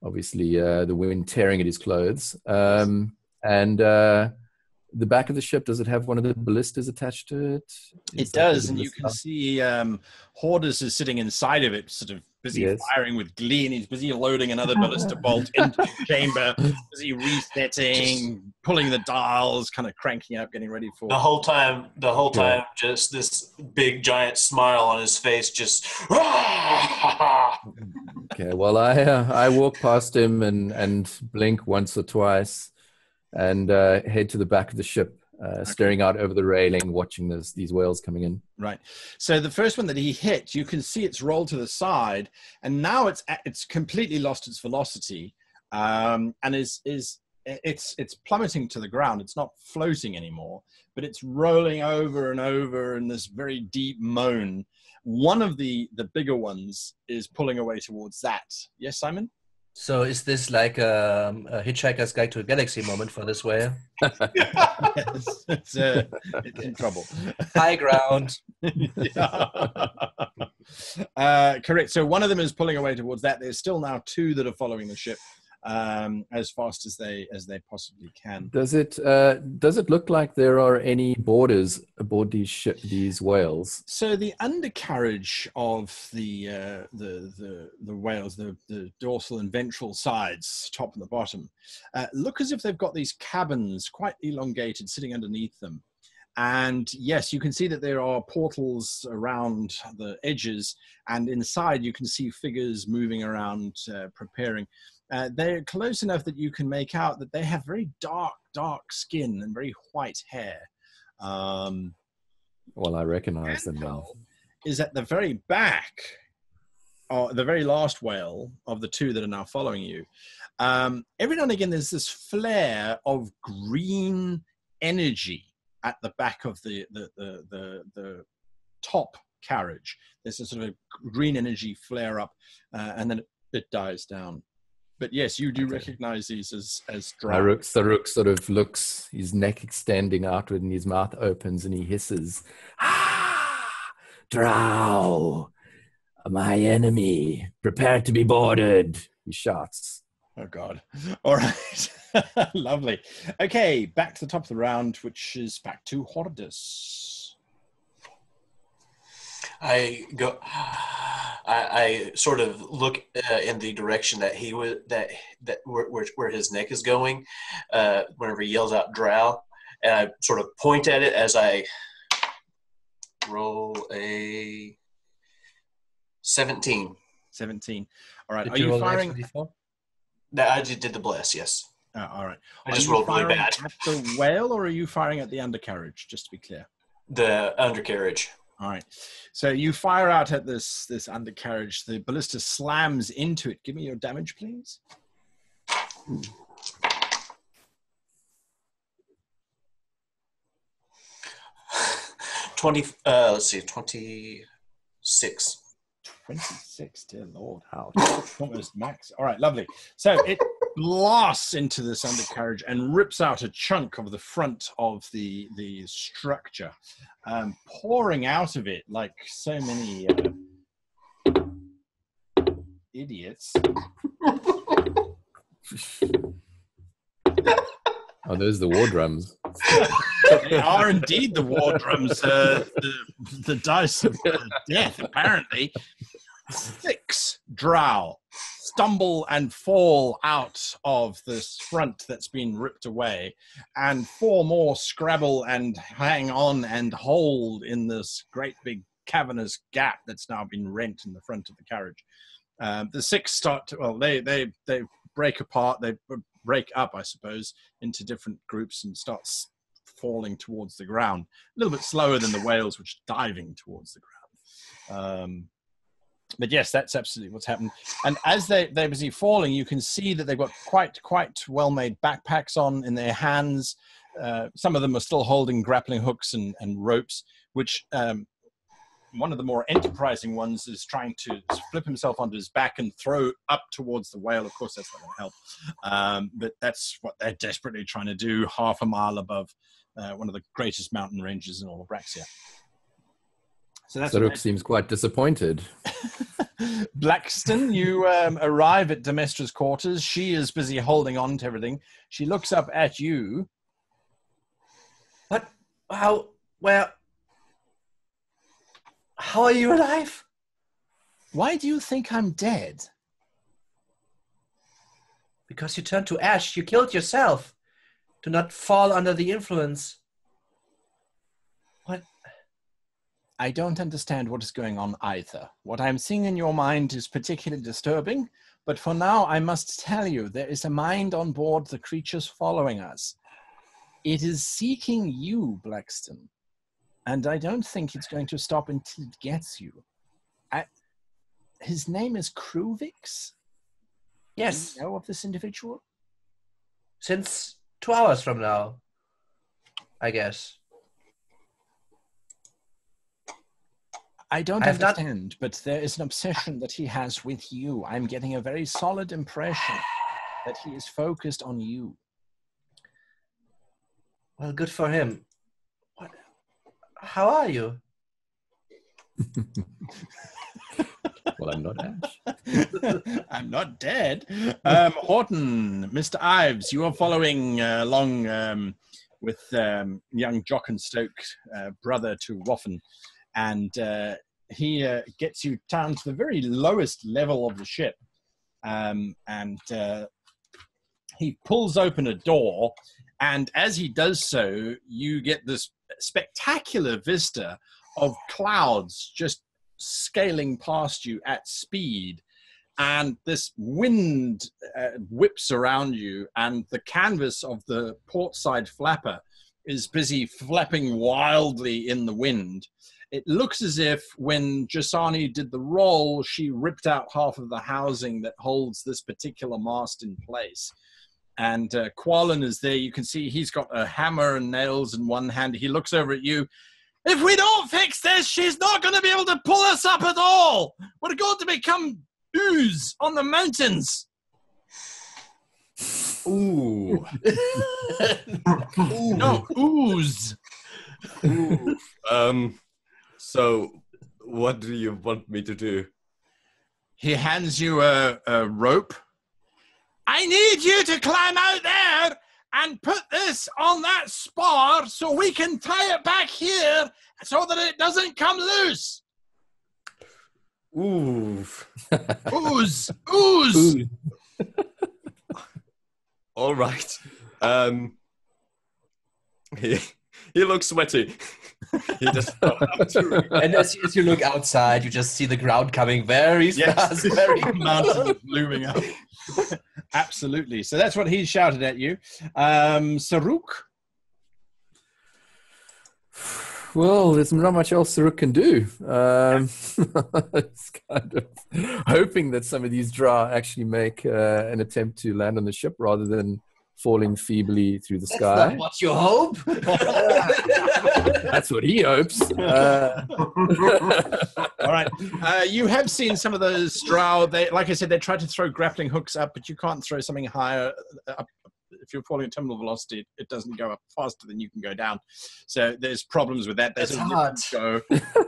Obviously, the wind tearing at his clothes. And the back of the ship, does it have one of the ballistas attached to it? It does, and you can see Hortus is sitting inside of it, sort of busy Yes. firing with glee, and he's busy loading another ballista bolt into the chamber, busy resetting, pulling the dials, kind of cranking up, getting ready for The whole time, just this big giant smile on his face, just. Okay, well, I walk past him and blink once or twice and head to the back of the ship, staring out over the railing, watching these whales coming in. Right. So the first one that he hit, you can see it's rolled to the side, and now it's completely lost its velocity, and it's plummeting to the ground. It's not floating anymore, but it's rolling over and over in this very deep moan. One of the bigger ones is pulling away towards that. Yes, Simon? So is this like a Hitchhiker's Guide to the Galaxy moment for this whale? Yes, it's in trouble. High ground. Correct. So one of them is pulling away towards that. There's still now two that are following the ship as fast as they possibly can. Does it look like there are any borders aboard these whales? So the undercarriage of the whales, the dorsal and ventral sides, top and the bottom, look as if they've got these cabins quite elongated sitting underneath them. And yes, you can see that there are portals around the edges, and inside you can see figures moving around, preparing. They're close enough that you can make out that they have very dark skin and very white hair. Well, I recognize them now. Is at the very back, the very last whale of the two that are now following you. Every now and again, there's this flare of green energy at the back of the top carriage. There's a sort of green energy flare up, and then it dies down. But yes, you do recognize these as drow. Saruk sort of looks, his neck extending outward and his mouth opens and he hisses, "Ah, drow, my enemy, prepare to be boarded," he shouts. Oh, God. All right. Lovely. Okay, back to the top of the round, which is back to Hortus. I sort of look in the direction that he was where his neck is going. Whenever he yells out "drow," and I sort of point at it as I roll a 17. 17. All right. Did Are you roll an firing? extra D4? No, I just did the bless. Yes, All right. I just rolled really bad. At the whale, or are you firing at the undercarriage? Just to be clear. The undercarriage. All right. So you fire out at this undercarriage. The ballista slams into it. Give me your damage, please. 26. 26, dear Lord. Almost max. All right, lovely. So it blasts into this undercarriage and rips out a chunk of the front of the structure, pouring out of it like so many idiots. Oh, those are the war drums. They are indeed the war drums, the dice of death, apparently. 6 drow stumble and fall out of this front that's been ripped away, and 4 more scrabble and hang on and hold in this great big cavernous gap that's now been rent in the front of the carriage. The 6 start to, well, they break apart, they break up, I suppose, into different groups and start falling towards the ground. A little bit slower than the whales, which are diving towards the ground. But yes, that's absolutely what's happened. And as they're busy falling, you can see that they've got quite well-made backpacks on in their hands. Some of them are still holding grappling hooks and ropes, which one of the more enterprising ones is trying to flip himself onto his back and throw up towards the whale. Of course, that's not going to help. But that's what they're desperately trying to do, half a mile above one of the greatest mountain ranges in all of Braxia. So that's Saruk seems quite disappointed. Blackston, you arrive at Demestra's quarters. She is busy holding on to everything. She looks up at you. What? How? Where? How are you alive? Why do you think I'm dead? Because you turned to ash. You killed yourself. Do not fall under the influence. What? I don't understand what is going on either. What I'm seeing in your mind is particularly disturbing, but for now I must tell you there is a mind on board the creatures following us. It is seeking you, Blackston, and I don't think it's going to stop until it gets you. His name is Kruvix? Yes. Do you know of this individual? Since 2 hours from now, I guess. I don't have not- understand, but there is an obsession that he has with you. I'm getting a very solid impression that he is focused on you. Well, good for him. What? How are you? Well, I'm not Ash. I'm not dead. Horton, Mr. Ives, you are following along with young Jock and Stoke, brother to Woffen, and he gets you down to the very lowest level of the ship, and he pulls open a door, and as he does so, you get this spectacular vista of clouds just scaling past you at speed, and this wind whips around you, and the canvas of the portside flapper is busy flapping wildly in the wind. It looks as if when Jasani did the roll, she ripped out half of the housing that holds this particular mast in place. And Quallen is there. You can see he's got a hammer and nails in one hand. He looks over at you. If we don't fix this, she's not going to be able to pull us up at all. We're going to become ooze on the mountains. Ooh. Ooh. No, ooze. Ooh. So, what do you want me to do? He hands you a rope. I need you to climb out there and put this on that spar so we can tie it back here so that it doesn't come loose. Ooh. Ooze. Ooze. Ooh. All right. He looks sweaty. He just And as you look outside, you just see the ground coming very fast. Very mountain looming up. Absolutely. So that's what he shouted at you. Saruk? Well, there's not much else Saruk can do. It's kind of hoping that some of these Drow actually make an attempt to land on the ship rather than falling feebly through the sky. That's not what you hope. That's what he hopes. All right. You have seen some of those Drow. They, like I said, they try to throw grappling hooks up, but you can't throw something higher up. If you're falling at terminal velocity, it doesn't go up faster than you can go down. So there's problems with that. It's hard.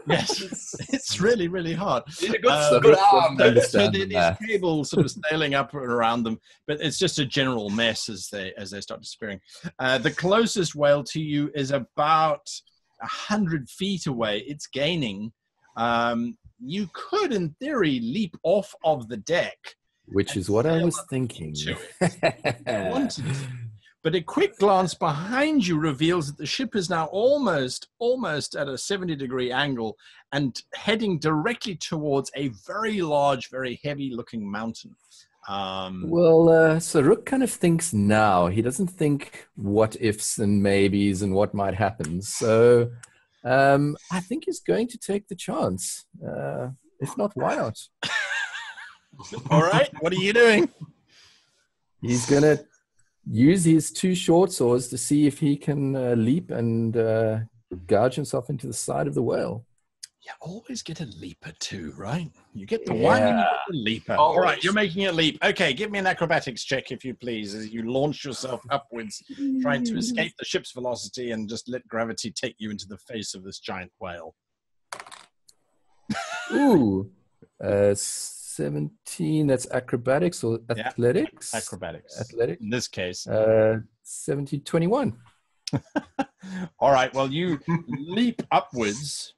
Yes, it's really, really hard. Good arm. So these cables sort of sailing up and around them, but it's just a general mess as they start disappearing. The closest whale to you is about 100 feet away. It's gaining. You could, in theory, leap off of the deck. Which is what I was thinking. But a quick glance behind you reveals that the ship is now almost at a 70-degree angle and heading directly towards a very large, very heavy-looking mountain. Saruk kind of thinks now. He doesn't think what ifs and maybes and what might happen. So I think he's going to take the chance. If not, why not? All right, what are you doing? He's going to use his 2 short swords to see if he can leap and gouge himself into the side of the whale. You always get a leaper too, right? You get the one and you get the leaper. Always. All right, you're making a leap. Okay, give me an acrobatics check, if you please, as you launch yourself upwards, trying to escape the ship's velocity and just let gravity take you into the face of this giant whale. Ooh. 17, that's acrobatics or athletics? Yeah, acrobatics. Athletics. In this case. 17, 21. All right, well, you leap upwards.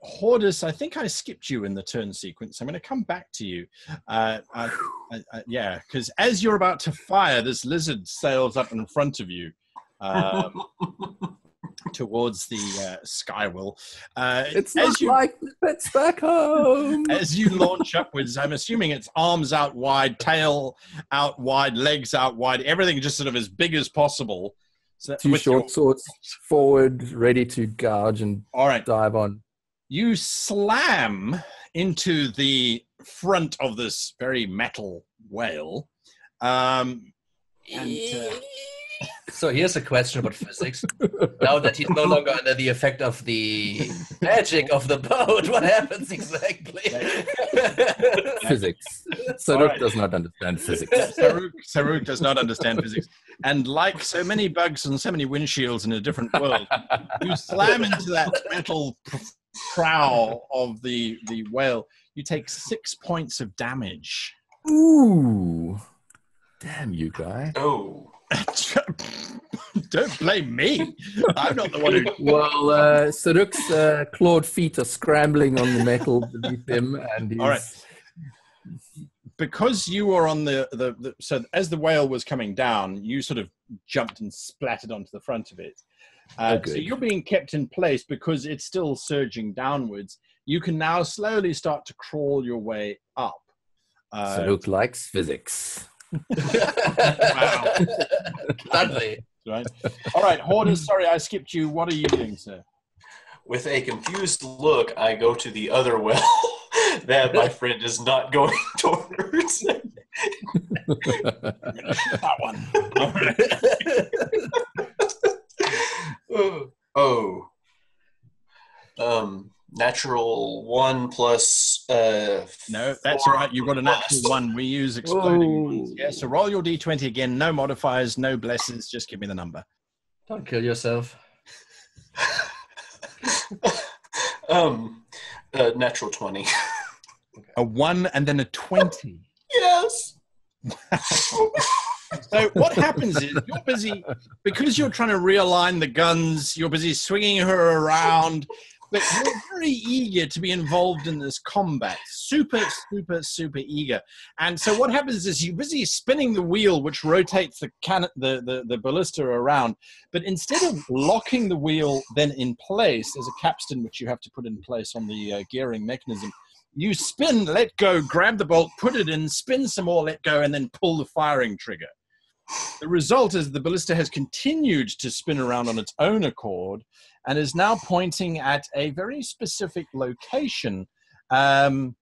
Hordus, I think I skipped you in the turn sequence. I'm going to come back to you. Yeah, because as you're about to fire, this lizard sails up in front of you towards the Skywill. It's not like the pets back home. As you launch upwards, I'm assuming it's arms out wide, tail out wide, legs out wide, everything just sort of as big as possible. So Two short swords forward, ready to gouge and dive on. You slam into the front of this very metal whale. So here's a question about physics. Now that he's no longer under the effect of the magic of the boat, what happens exactly? Physics. Saruk does not understand physics. Saruk does not understand physics. And like so many bugs and so many windshields in a different world, you slam into that metal prow of the whale. You take 6 points of damage. Ooh. Damn you, guy. Oh. Don't blame me. I'm not the one who... Well, Saruk's clawed feet are scrambling on the metal beneath him. And he's... All right. Because you were on the... So as the whale was coming down, you sort of jumped and splattered onto the front of it. So you're being kept in place because it's still surging downwards. You can now slowly start to crawl your way up. Saruk likes physics. Wow. Lovely. Right. All right, Hordus, sorry I skipped you. What are you doing, sir? With a confused look, I go to the other well that my friend is not going towards. That one. All right. Natural 1 plus... no, that's all right. You've got a natural 1. We use exploding ones. Yeah, so roll your D20 again. No modifiers, no blesses. Just give me the number. Don't kill yourself. Natural 20. A 1 and then a 20. Yes! So what happens is you're busy, because you're trying to realign the guns, you're busy swinging her around, but you're very eager to be involved in this combat. Super, super, super eager. And so what happens is you're busy spinning the wheel, which rotates the ballista around. But instead of locking the wheel then in place, as a capstan, which you have to put in place on the gearing mechanism, you spin, let go, grab the bolt, put it in, spin some more, let go, and then pull the firing trigger. The result is the ballista has continued to spin around on its own accord and is now pointing at a very specific location. Is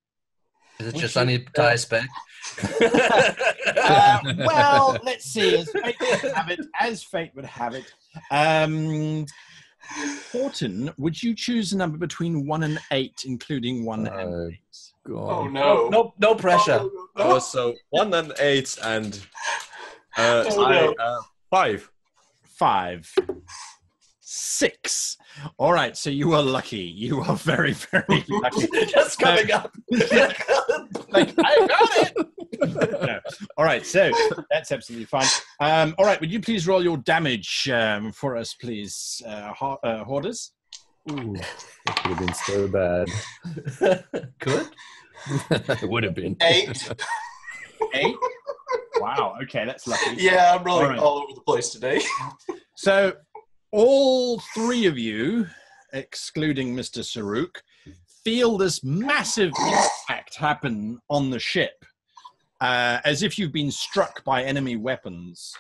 it just on the dice back? Well, let's see. As fate would have it, Horton, would you choose a number between 1 and 8, including 1 and 8? God. Oh, no. No pressure. So 1 and 8 and... 5. 5. 6. All right, so you are lucky. You are very, very lucky. Just coming up. Like, I got it. No. All right, so that's absolutely fine. All right, would you please roll your damage for us, please, Hordus? Ooh, that would have been so bad. Good. It would have been. 8. 8? Wow, okay, that's lucky. Yeah, I'm rolling all over the place today. So all 3 of you, excluding Mr. Saruk, feel this massive impact happen on the ship, as if you've been struck by enemy weapons.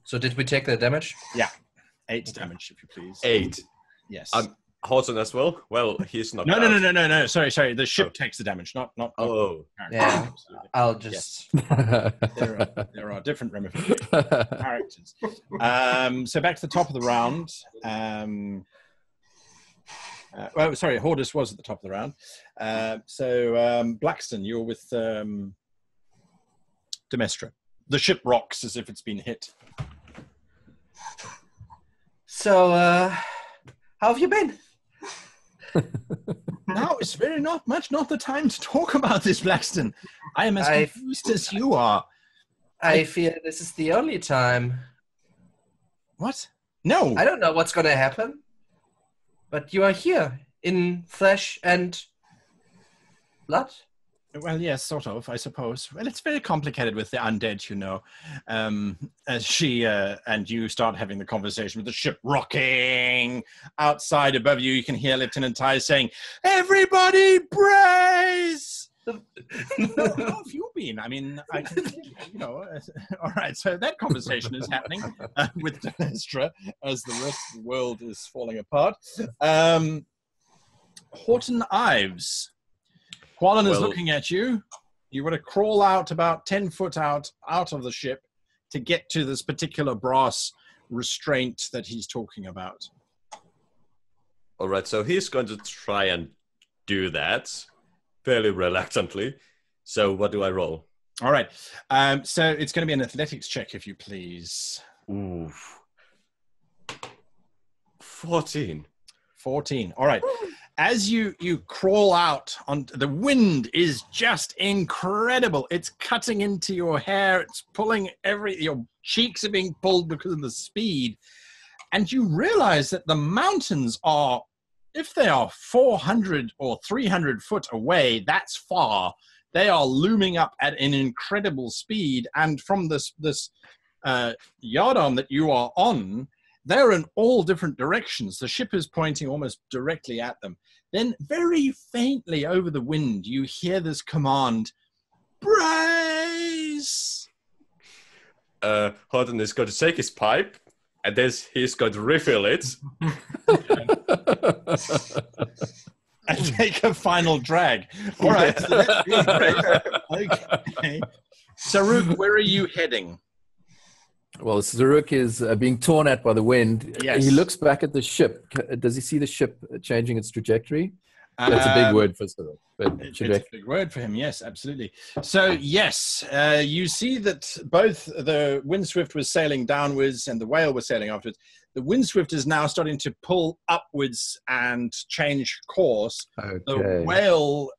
So did we take the damage? Yeah, 8 damage, if you please. 8. Yes. Horton as well? Well, he's not. No. Sorry. The ship takes the damage, not. Oh. Yeah. I'll just. Yes. There are different ramifications. Characters. So back to the top of the round. Hordus was at the top of the round. So Blackston, you're with Demestra. The ship rocks as if it's been hit. So, how have you been? No, it's very not the time to talk about this, Blackston. I am as confused as you are. I fear this is the only time. What? No. I don't know what's going to happen. But you are here in flesh and blood. Well, yes, sort of, I suppose. Well, it's very complicated with the undead, you know. As she and you start having the conversation with the ship rocking outside above you, you can hear Lieutenant Ty saying, "Everybody brace!" How have you been? I mean, I can, you know. All right, so that conversation is happening with Denestra as the rest of the world is falling apart. Horton Ives. Quallen is looking at you. You want to crawl out about 10 foot out of the ship to get to this particular brass restraint that he's talking about. All right, so he's going to try and do that fairly reluctantly. So what do I roll? All right. So it's going to be an athletics check, if you please. Ooh. 14. 14. All right. As you crawl out, on the wind is just incredible. It's cutting into your hair. It's pulling your cheeks are being pulled because of the speed. And you realize that the mountains are, if they are 400 or 300 foot away, that's far. They are looming up at an incredible speed. And from this yardarm that you are on, they're in all different directions. The ship is pointing almost directly at them. Then very faintly over the wind, you hear this command, "Brace!" Horton is going to take his pipe, and then he's going to refill it. And take a final drag. All right. So let's do it. Okay. Saruk, where are you heading? Well, Zaruk is being torn at by the wind. Yes. He looks back at the ship. Does he see the ship changing its trajectory? That's a big word for Zaruk. But It's a big word for him, yes, absolutely. So, yes, you see that both the Windswift was sailing downwards and the whale was sailing afterwards. The Windswift is now starting to pull upwards and change course. Okay. The whale,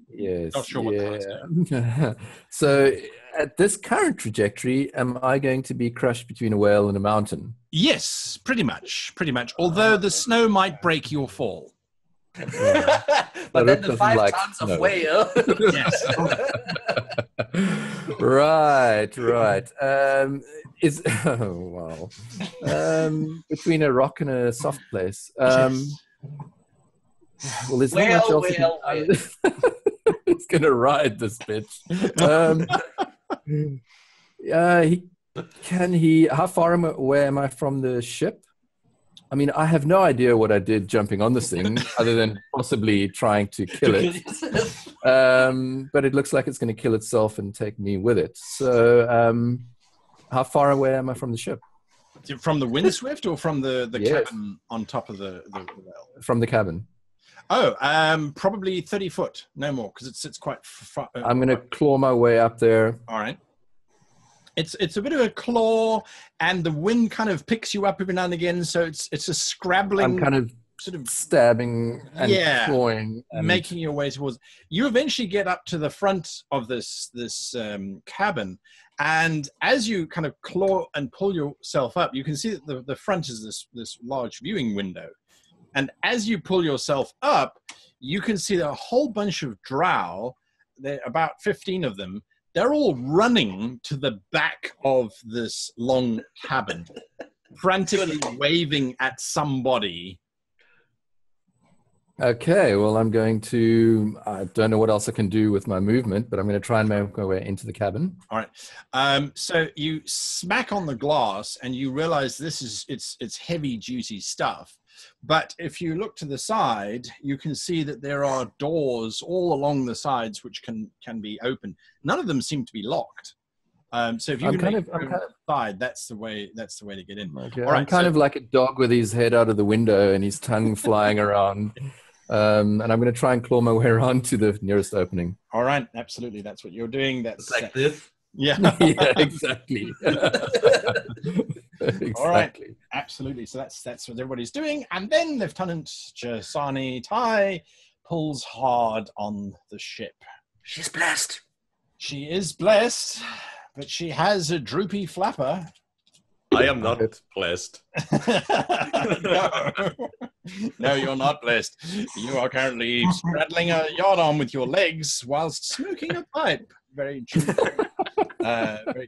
Yes. not sure what that's doing. So, at this current trajectory, am I going to be crushed between a whale and a mountain? Yes, pretty much. Although the snow might break your fall. But then the 5 tons of whale. Yes. Right. Is between a rock and a soft place. Well, there's not much else. He's gonna ride this bitch. How far away am I from the ship? I mean, I have no idea what I did jumping on this thing, other than possibly trying to kill it. But it looks like it's going to kill itself and take me with it. So, how far away am I from the ship? From the Windswift or from the Yes. cabin on top of the whale? From the cabin. Oh, probably 30 foot, no more, because it sits quite far. I'm going to claw my way up there. All right. It's a bit of a claw, and the wind kind of picks you up every now and again, so it's a scrabbling. I'm kind of sort of stabbing and clawing. And making your way towards. You eventually get up to the front of this cabin, and as you kind of claw and pull yourself up, you can see that the front is this large viewing window. And as you pull yourself up, you can see a whole bunch of drow, there are about 15 of them. They're all running to the back of this long cabin, frantically waving at somebody. Okay, well, I don't know what else I can do with my movement, but I'm going to try and make my way into the cabin. All right. So you smack on the glass and you realize it's heavy duty stuff. But if you look to the side, you can see that there are doors all along the sides which can be opened. None of them seem to be locked. So if you side, that's the way to get in. Okay. All right, I'm kind of like a dog with his head out of the window and his tongue flying around. And I'm going to try and claw my way around to the nearest opening. All right, absolutely. That's what you're doing. That's Like this. Yeah. Yeah, exactly. Exactly. All right, absolutely. So that's what everybody's doing. And then Lieutenant Jasani Tai pulls hard on the ship. She's blessed. She is blessed, but she has a droopy flapper. I am not blessed. No. No, you're not blessed. You are currently straddling a yardarm with your legs whilst smoking a pipe. Very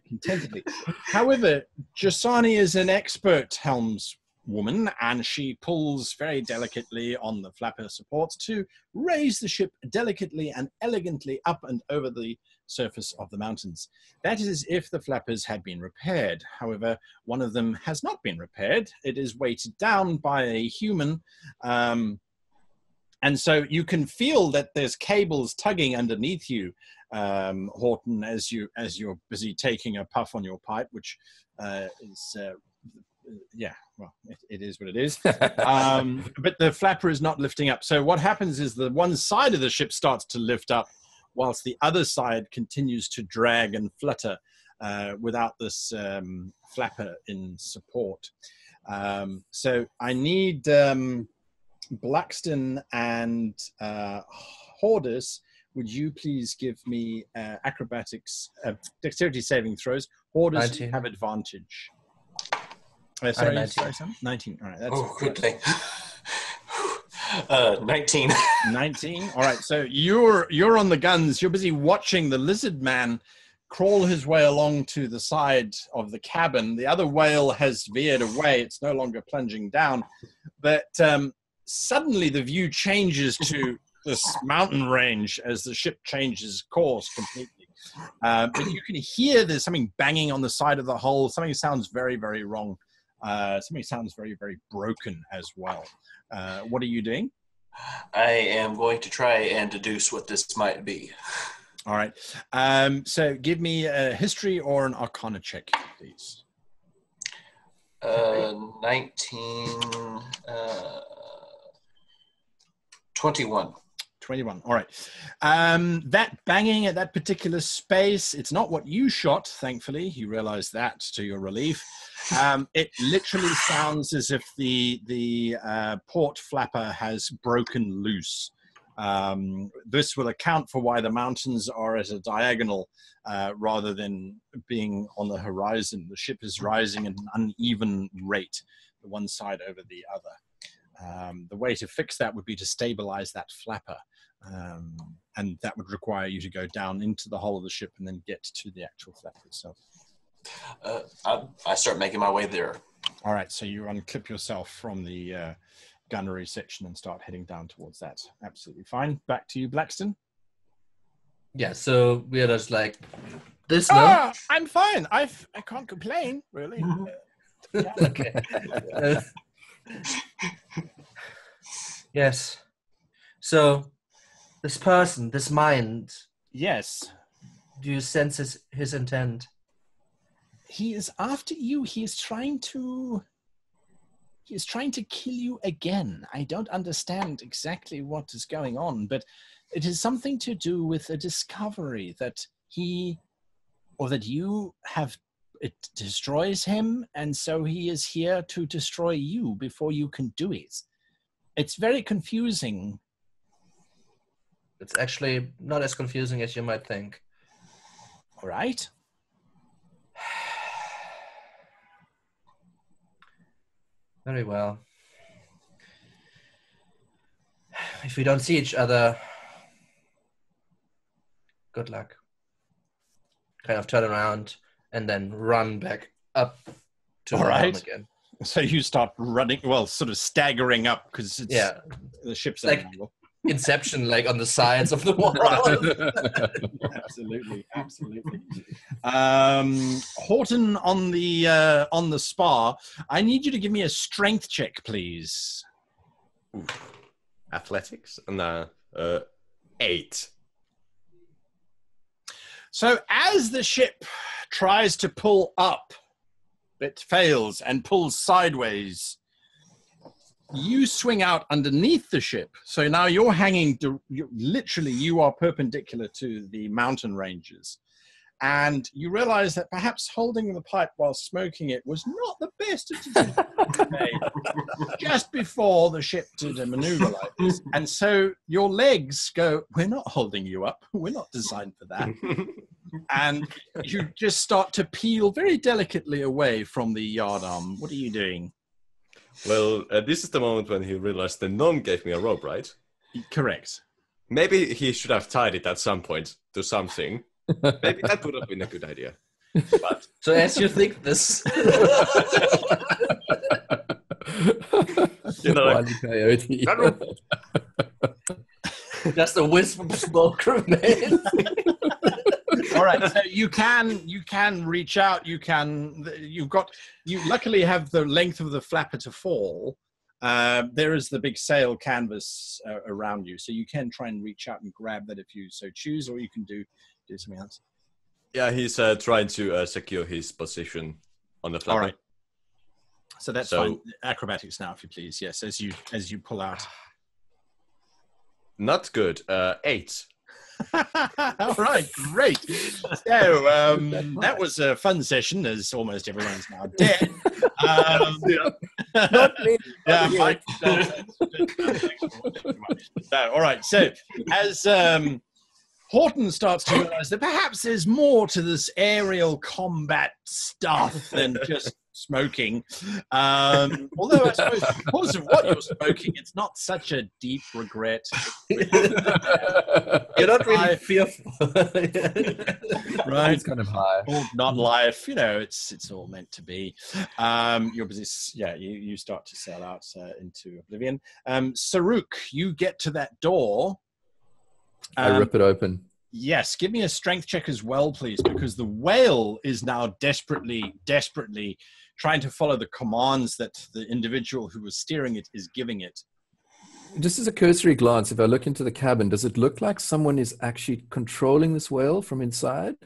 contentedly. However, Jasani is an expert helmswoman, and she pulls very delicately on the flapper supports to raise the ship delicately and elegantly up and over the surface of the mountains. That is if the flappers had been repaired. However, one of them has not been repaired. It is weighted down by a human, and so you can feel that there's cables tugging underneath you, Horton, as you're busy taking a puff on your pipe, which is yeah, well, it is what it is. But the flapper is not lifting up. So what happens is the one side of the ship starts to lift up, whilst the other side continues to drag and flutter without this flapper in support. So I need Blackston and Hordus. Would you please give me acrobatics, dexterity saving throws? Hordus, you have advantage. Sorry, 19. All right, that's good thing. 19. 19. All right, so you're on the guns. You're busy watching the lizard man crawl his way along to the side of the cabin. The other whale has veered away. It's no longer plunging down. But suddenly the view changes to this mountain range as the ship changes course completely. But you can hear there's something banging on the side of the hull. Something sounds very, very wrong. Something sounds very, very broken as well. What are you doing? I am going to try and deduce what this might be. All right. So give me a history or an arcana check, please. 19, 21. 21. All right. That banging at that particular space, it's not what you shot, thankfully. You realize that to your relief. It literally sounds as if the port flapper has broken loose. This will account for why the mountains are at a diagonal rather than being on the horizon. The ship is rising at an uneven rate, the one side over the other. The way to fix that would be to stabilize that flapper. And that would require you to go down into the hull of the ship and then get to the actual flapper itself. I start making my way there. All right, so you unclip yourself from the gunnery section and start heading down towards that. Absolutely fine. Back to you, Blackston. Yeah, so we're just like this now. I'm fine. I can't complain, really. Yeah. Okay. Yes. So, this person, this mind. Yes. Do you sense his intent? He is after you. He is trying to kill you again. I don't understand exactly what is going on, but it is something to do with a discovery that you have. It destroys him, and so he is here to destroy you before you can do it. It's very confusing. It's actually not as confusing as you might think. All right. Very well. If we don't see each other, good luck. Kind of turn around and then run back up to the helm again. So you start running, well, sort of staggering up because it's the ship's like angle. Inception, like on the sides of the wall. Absolutely. Horton on the spar. I need you to give me a strength check, please. Athletics? No, 8. So as the ship tries to pull up, it fails and pulls sideways. You swing out underneath the ship. So now you're hanging, you are perpendicular to the mountain ranges. And you realize that perhaps holding the pipe while smoking it was not the best of decisions made just before the ship did a maneuver like this. And so your legs go, we're not holding you up. We're not designed for that. And you just start to peel very delicately away from the yardarm. What are you doing? Well, this is the moment when he realized the gnome gave me a rope, right? Correct. Maybe he should have tied it at some point to something. Maybe that would have been a good idea. But So as you think this, you know, like, Wile E. Coyote. just a wisp of smoke remains. All right, so you can reach out. You luckily have the length of the flapper to fall. There is the big sail canvas around you, so you can try and reach out and grab that if you so choose, or you can do something else. yeah, he's trying to secure his position on the flapper. All right. So that's fine. Acrobatics now, if you please. Yes, as you pull out. Not good. 8. All right, great. So that was a fun session, as almost everyone's now dead. Not me. Yeah, Mike. So, all right. So as Horton starts to realize that perhaps there's more to this aerial combat stuff than just smoking. Although I suppose because of what you're smoking, it's not such a deep regret. You're not really fearful. Right? It's kind of high. Or not life, it's all meant to be. Your business, you start to sail out into oblivion. Saruk, you get to that door. I rip it open. Yes, give me a strength check as well, please, because the whale is now desperately trying to follow the commands that the individual who was steering it is giving it. Just as a cursory glance, if I look into the cabin, does it look like someone is actually controlling this whale from inside?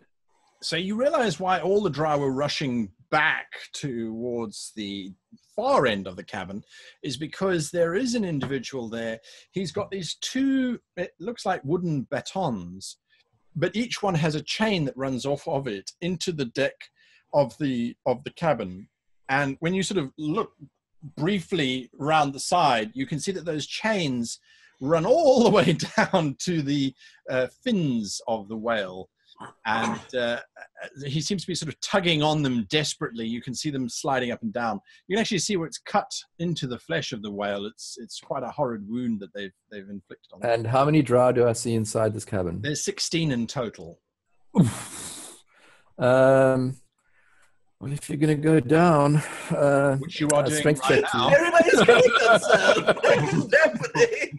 So you realize why all the drow were rushing back towards the far end of the cabin is because there is an individual there. He's got these 2, it looks like wooden batons, but each one has a chain that runs off of it into the deck of the cabin. And when you sort of look briefly around the side, you can see that those chains run all the way down to the fins of the whale. And he seems to be sort of tugging on them desperately. You can see them sliding up and down. You can actually see where it's cut into the flesh of the whale. It's quite a horrid wound that they've inflicted on them. And how many drow do I see inside this cabin? There's 16 in total. Well, if you're going to go down, which you are doing strength right check. now. Everybody's killing themselves. Definitely.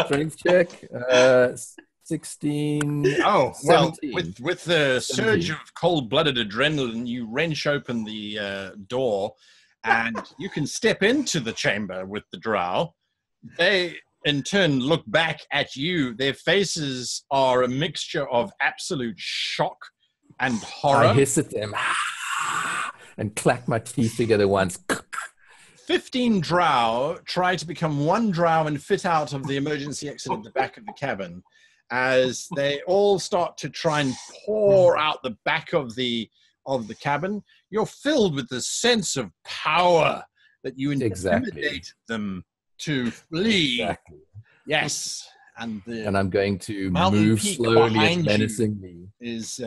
Strength check. 16. Oh, well, 17. with the 17. surge of cold-blooded adrenaline, you wrench open the door, and you can step into the chamber with the drow. They, in turn, look back at you. Their faces are a mixture of absolute shock and horror. I hiss at them and clack my teeth together once. 15 drow try to become 1 drow and fit out of the emergency exit at the back of the cabin as they all start to try and pour out the back of the cabin. You're filled with the sense of power that you intimidate them to flee. Exactly. Yes. And I'm going to mountain move peak slowly behind and you menacingly. is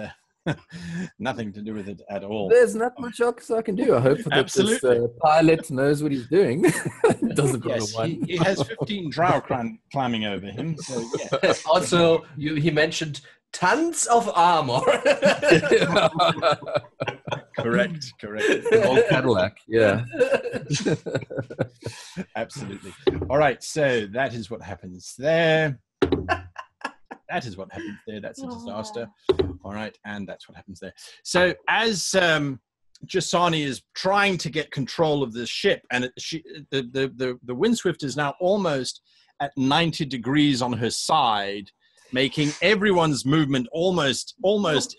nothing to do with it at all. There's not much else I can do. I hope that this pilot knows what he's doing. Doesn't Yes, he has 15 drow climbing over him. So yeah. Also, he mentioned tons of armor. Correct. The old Cadillac, yeah. Absolutely. All right, so that is what happens there. That is what happens there. That's a disaster. All right, and that's what happens there. So as Jasani is trying to get control of this ship, and the Windswift is now almost at 90 degrees on her side, making everyone's movement almost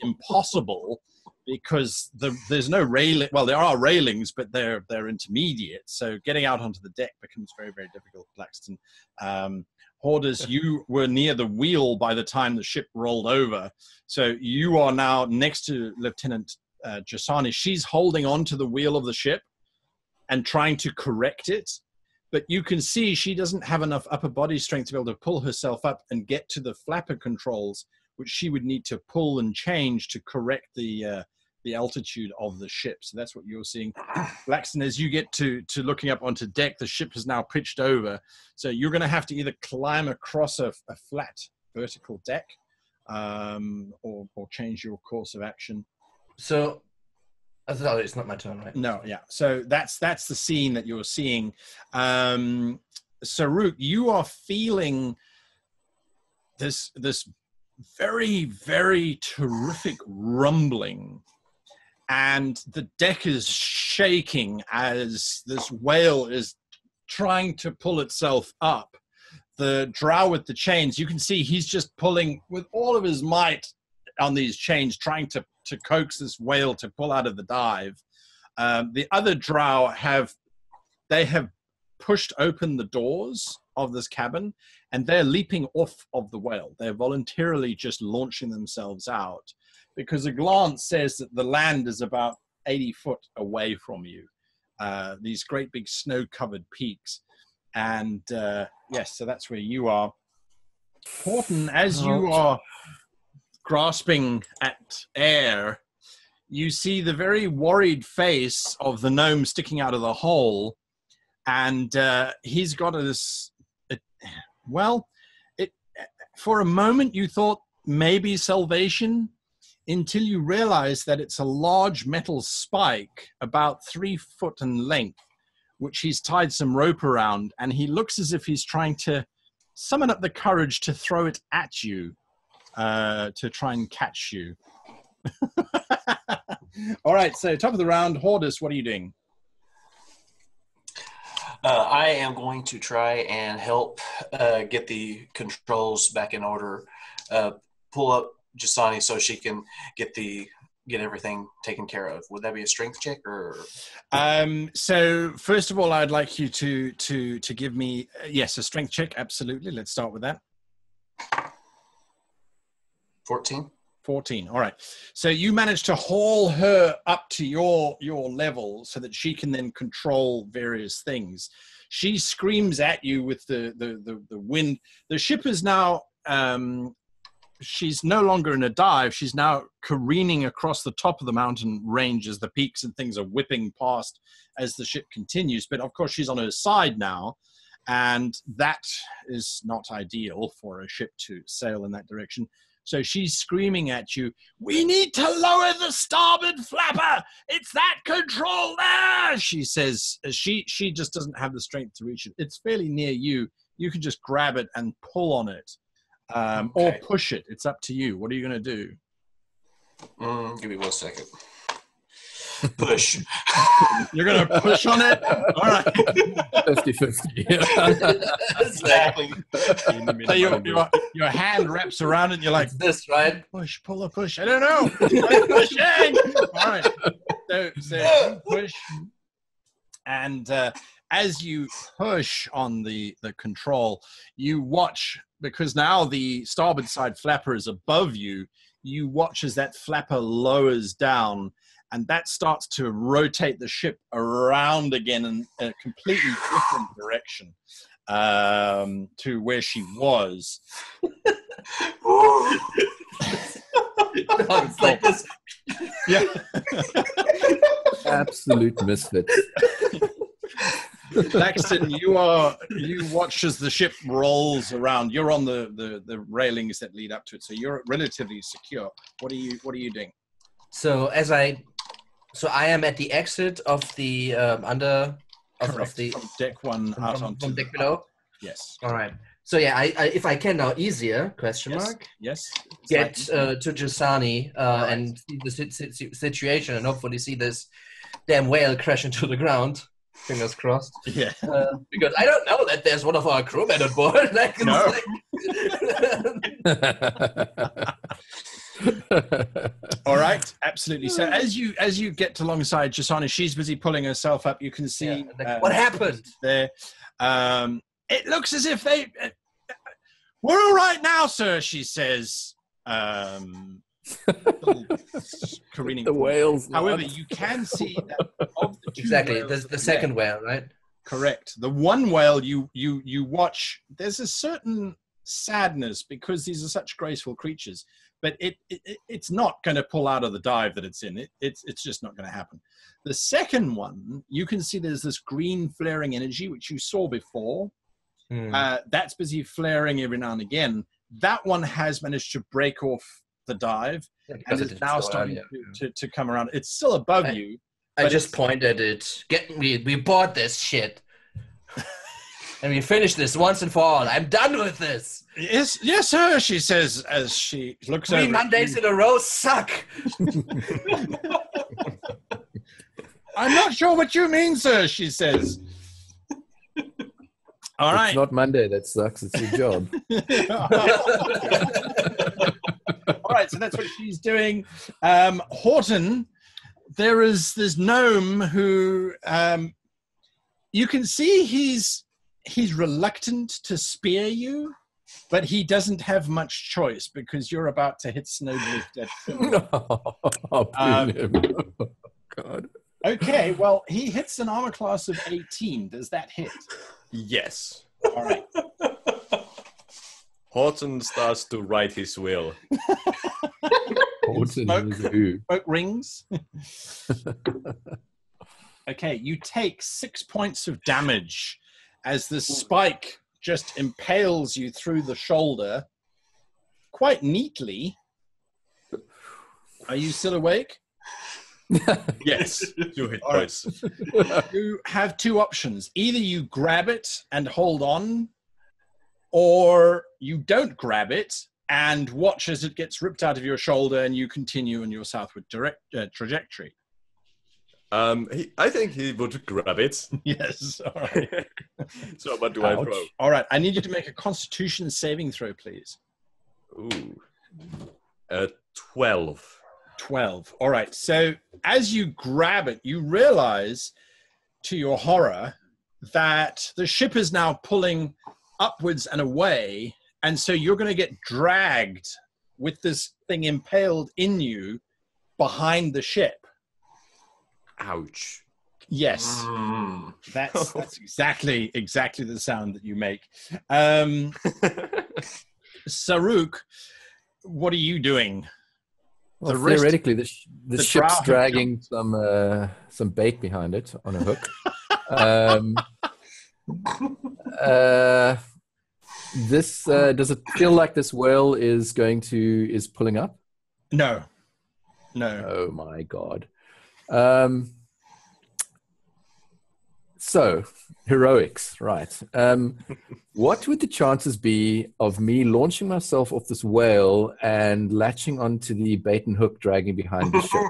impossible because there's no railing. Well, there are railings, but they're intermediate. So getting out onto the deck becomes very, very difficult. Blackston. Hoarders, you were near the wheel by the time the ship rolled over. So you are now next to Lieutenant Jasani. She's holding on to the wheel of the ship and trying to correct it. But you can see she doesn't have enough upper body strength to be able to pull herself up and get to the flapper controls, which she would need to pull and change to correct the the altitude of the ship. So that's what you're seeing. Blackston, as you get to looking up onto deck, the ship has now pitched over. So you're going to have to either climb across a flat vertical deck or change your course of action. So, sorry, it's not my turn, right? No, yeah. So that's the scene that you're seeing. Saruk, you are feeling this very, very terrific rumbling, and the deck is shaking as this whale is trying to pull itself up. The drow with the chains, you can see he's just pulling with all of his might on these chains, trying to coax this whale to pull out of the dive. The other drow have pushed open the doors of this cabin, and they're leaping off of the whale. They're voluntarily just launching themselves out, because a glance says that the land is about 80 foot away from you. These great big snow-covered peaks. And yes, so that's where you are. Horton, as you are grasping at air, you see the very worried face of the gnome sticking out of the hole, and he's got this. For a moment you thought maybe salvation, until you realize that it's a large metal spike about 3 foot in length, which he's tied some rope around, and he looks as if he's trying to summon up the courage to throw it at you, to try and catch you. All right, so top of the round, Hordus, what are you doing? I am going to try and help get the controls back in order. Pull up Jasani so she can get everything taken care of. Would that be a strength check or? So first of all, I'd like you to give me a strength check. Absolutely. Let's start with that. 14. 14. All right. So you managed to haul her up to your level so that she can then control various things. She screams at you with the wind. The ship is now, she's no longer in a dive. She's now careening across the top of the mountain range as the peaks and things are whipping past as the ship continues. But of course, she's on her side now, and that is not ideal for a ship to sail in that direction. So she's screaming at you, "We need to lower the starboard flapper! It's that control there!" She says. She just doesn't have the strength to reach it. It's fairly near you. You can just grab it and pull on it. Or push it. It's up to you. What are you going to do? Give me 1 second. Push. You're going to push on it? All right. 50-50. Exactly. So your hand wraps around it and you're like, this, right? Push, pull a push. I don't know. I'm pushing. All right. So you push. And as you push on the control, you watch, because now the starboard side flapper is above you, you watch as that flapper lowers down, and that starts to rotate the ship around again in a completely different direction to where she was. It's like this. Yeah. Absolute misfits. Laxton, you watch as the ship rolls around. You're on the railings that lead up to it, so you're relatively secure. What are you doing? So I am at the exit of the of the from deck one out onto from deck below. Yes. All right. So yeah, I if I can now easier question Yes. mark Yes. get to Jasani and see the situation and hopefully see this damn whale crash into the ground. Fingers crossed. Yeah. Because I don't know that there's one of our crewmen on board. No. All right, absolutely. So as you get alongside Jasani, she's busy pulling herself up. You can see what happened there. It looks as if we're all right now, sir. She says, careening. The whales. However, you can see that of the two exactly. whales The second whale, right? Correct. The one whale you watch. There's a certain sadness because these are such graceful creatures, but it's not going to pull out of the dive that it's in. It's just not going to happen. The second one, you can see there's this green flaring energy, which you saw before. That's busy flaring every now and again. That one has managed to break off the dive and is now starting to come around. It's still above you. I just pointed it. We bought this shit. And we finished this once and for all. I'm done with this. Yes, sir, she says as she looks over. 3 Mondays in a row suck. I'm not sure what you mean, sir, she says. All right. It's not Monday that sucks. It's your job. All right, so that's what she's doing. Horton, there's gnome who you can see he's reluctant to spear you, but he doesn't have much choice because you're about to hit Snowdrift at God. Okay, well, he hits an armor class of 18. Does that hit? Yes. All right. Horton starts to write his will. Smoke rings. Okay, you take 6 points of damage as the spike just impales you through the shoulder quite neatly. Are you still awake? Yes. 2 hit All right. points. You have 2 options. Either you grab it and hold on, or you don't grab it and watch as it gets ripped out of your shoulder and you continue on your southward trajectory. I think he would grab it. Yes. All right. So what do I throw? All right. I need you to make a Constitution saving throw, please. Ooh. 12. 12. All right. So as you grab it, you realize, to your horror, that the ship is now pulling upwards and away, and so you're going to get dragged with this thing impaled in you behind the ship. Ouch. Yes. That's exactly the sound that you make. Saruk, what are you doing? Well, theoretically, the ship's dragging some bait behind it on a hook. Does it feel like this whale is pulling up? No. Oh my God. So heroics, right? What would the chances be of me launching myself off this whale and latching onto the bait and hook dragging behind the ship?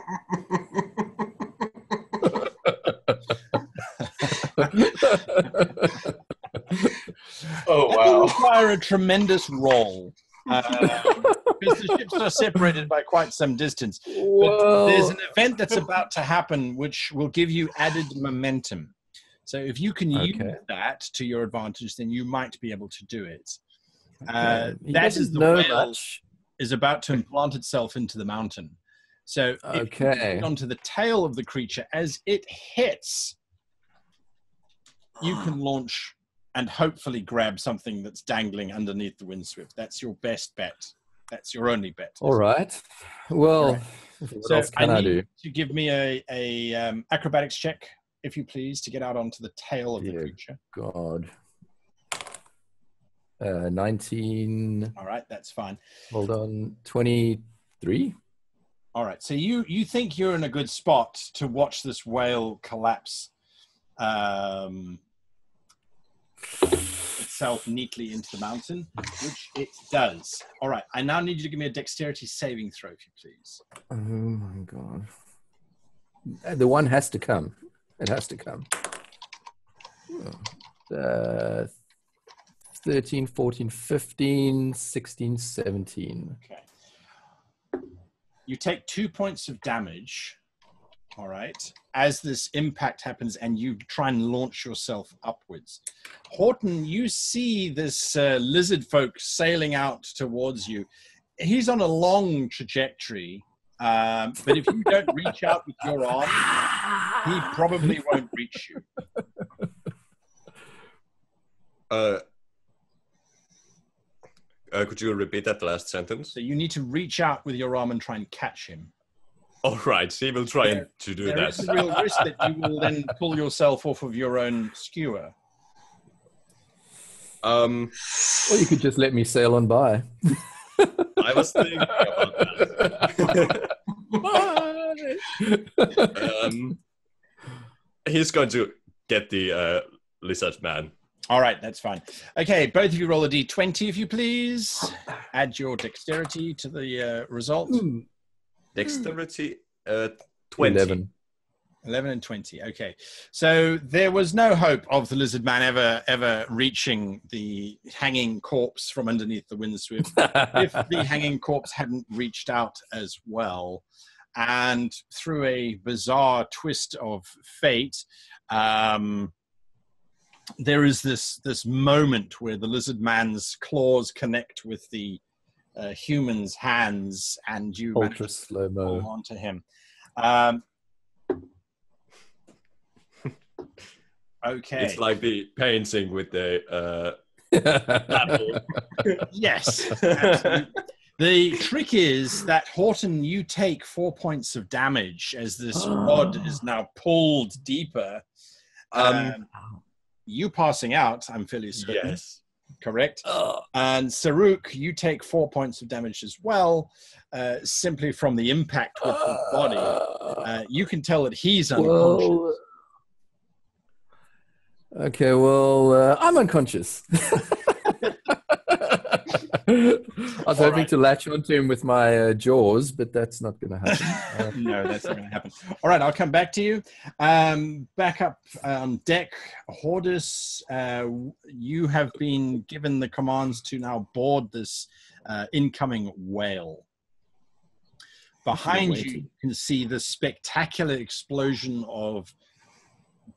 Oh, wow. It will require a tremendous roll. Because the ships are separated by quite some distance. But there's an event that's about to happen which will give you added momentum. So if you can use that to your advantage, then you might be able to do it. That is the whale is about to implant itself into the mountain. So if you get onto the tail of the creature, as it hits, you can launch and hopefully grab something that's dangling underneath the Windswift. That's your best bet. That's your only bet. All right. Well, what else can I do? To give me a acrobatics check, if you please, to get out onto the tail of the creature. God. 19. All right, that's fine. Hold on. 23. All right, so you think you're in a good spot to watch this whale collapse itself neatly into the mountain, which it does. All right, I now need you to give me a dexterity saving throw, if you please. Oh my God. The one has to come. It has to come. 13, 14, 15, 16, 17. Okay. You take 2 points of damage, all right, as this impact happens and you try and launch yourself upwards. Horton, you see this lizard folk sailing out towards you. He's on a long trajectory, but if you don't reach out with your arm, he probably won't reach you. Could you repeat that last sentence? So you need to reach out with your arm and try and catch him. All right, he will try to do There that. is a real risk that you will then pull yourself off of your own skewer. Or you could just let me sail on by. I was thinking about that. He's going to get the lizard man. All right, that's fine. Okay, both of you roll a d20 if you please. Add your dexterity to the result. Dexterity 20. 11. 11 and 20. Okay, so there was no hope of the lizard man ever reaching the hanging corpse from underneath the Windswift if the hanging corpse hadn't reached out as well. And through a bizarre twist of fate, there is this moment where the lizard man's claws connect with the human's hands, and you manage Ultra to slow-mo. hold onto him. Okay. It's like the painting with the apple. Yes. Absolutely. The trick is that, Horton, you take 4 points of damage as this rod is now pulled deeper. You passing out, I'm fairly certain. Yes. Correct. And Saruk, you take 4 points of damage as well, simply from the impact with his body. You can tell that he's unconscious. Well, okay, well, I'm unconscious. I was hoping to latch onto him with my jaws, but that's not going to happen. No, that's not going to happen. All right, I'll come back to you. Back up on deck, Hordus, you have been given the commands to now board this incoming whale. Behind you can see the spectacular explosion of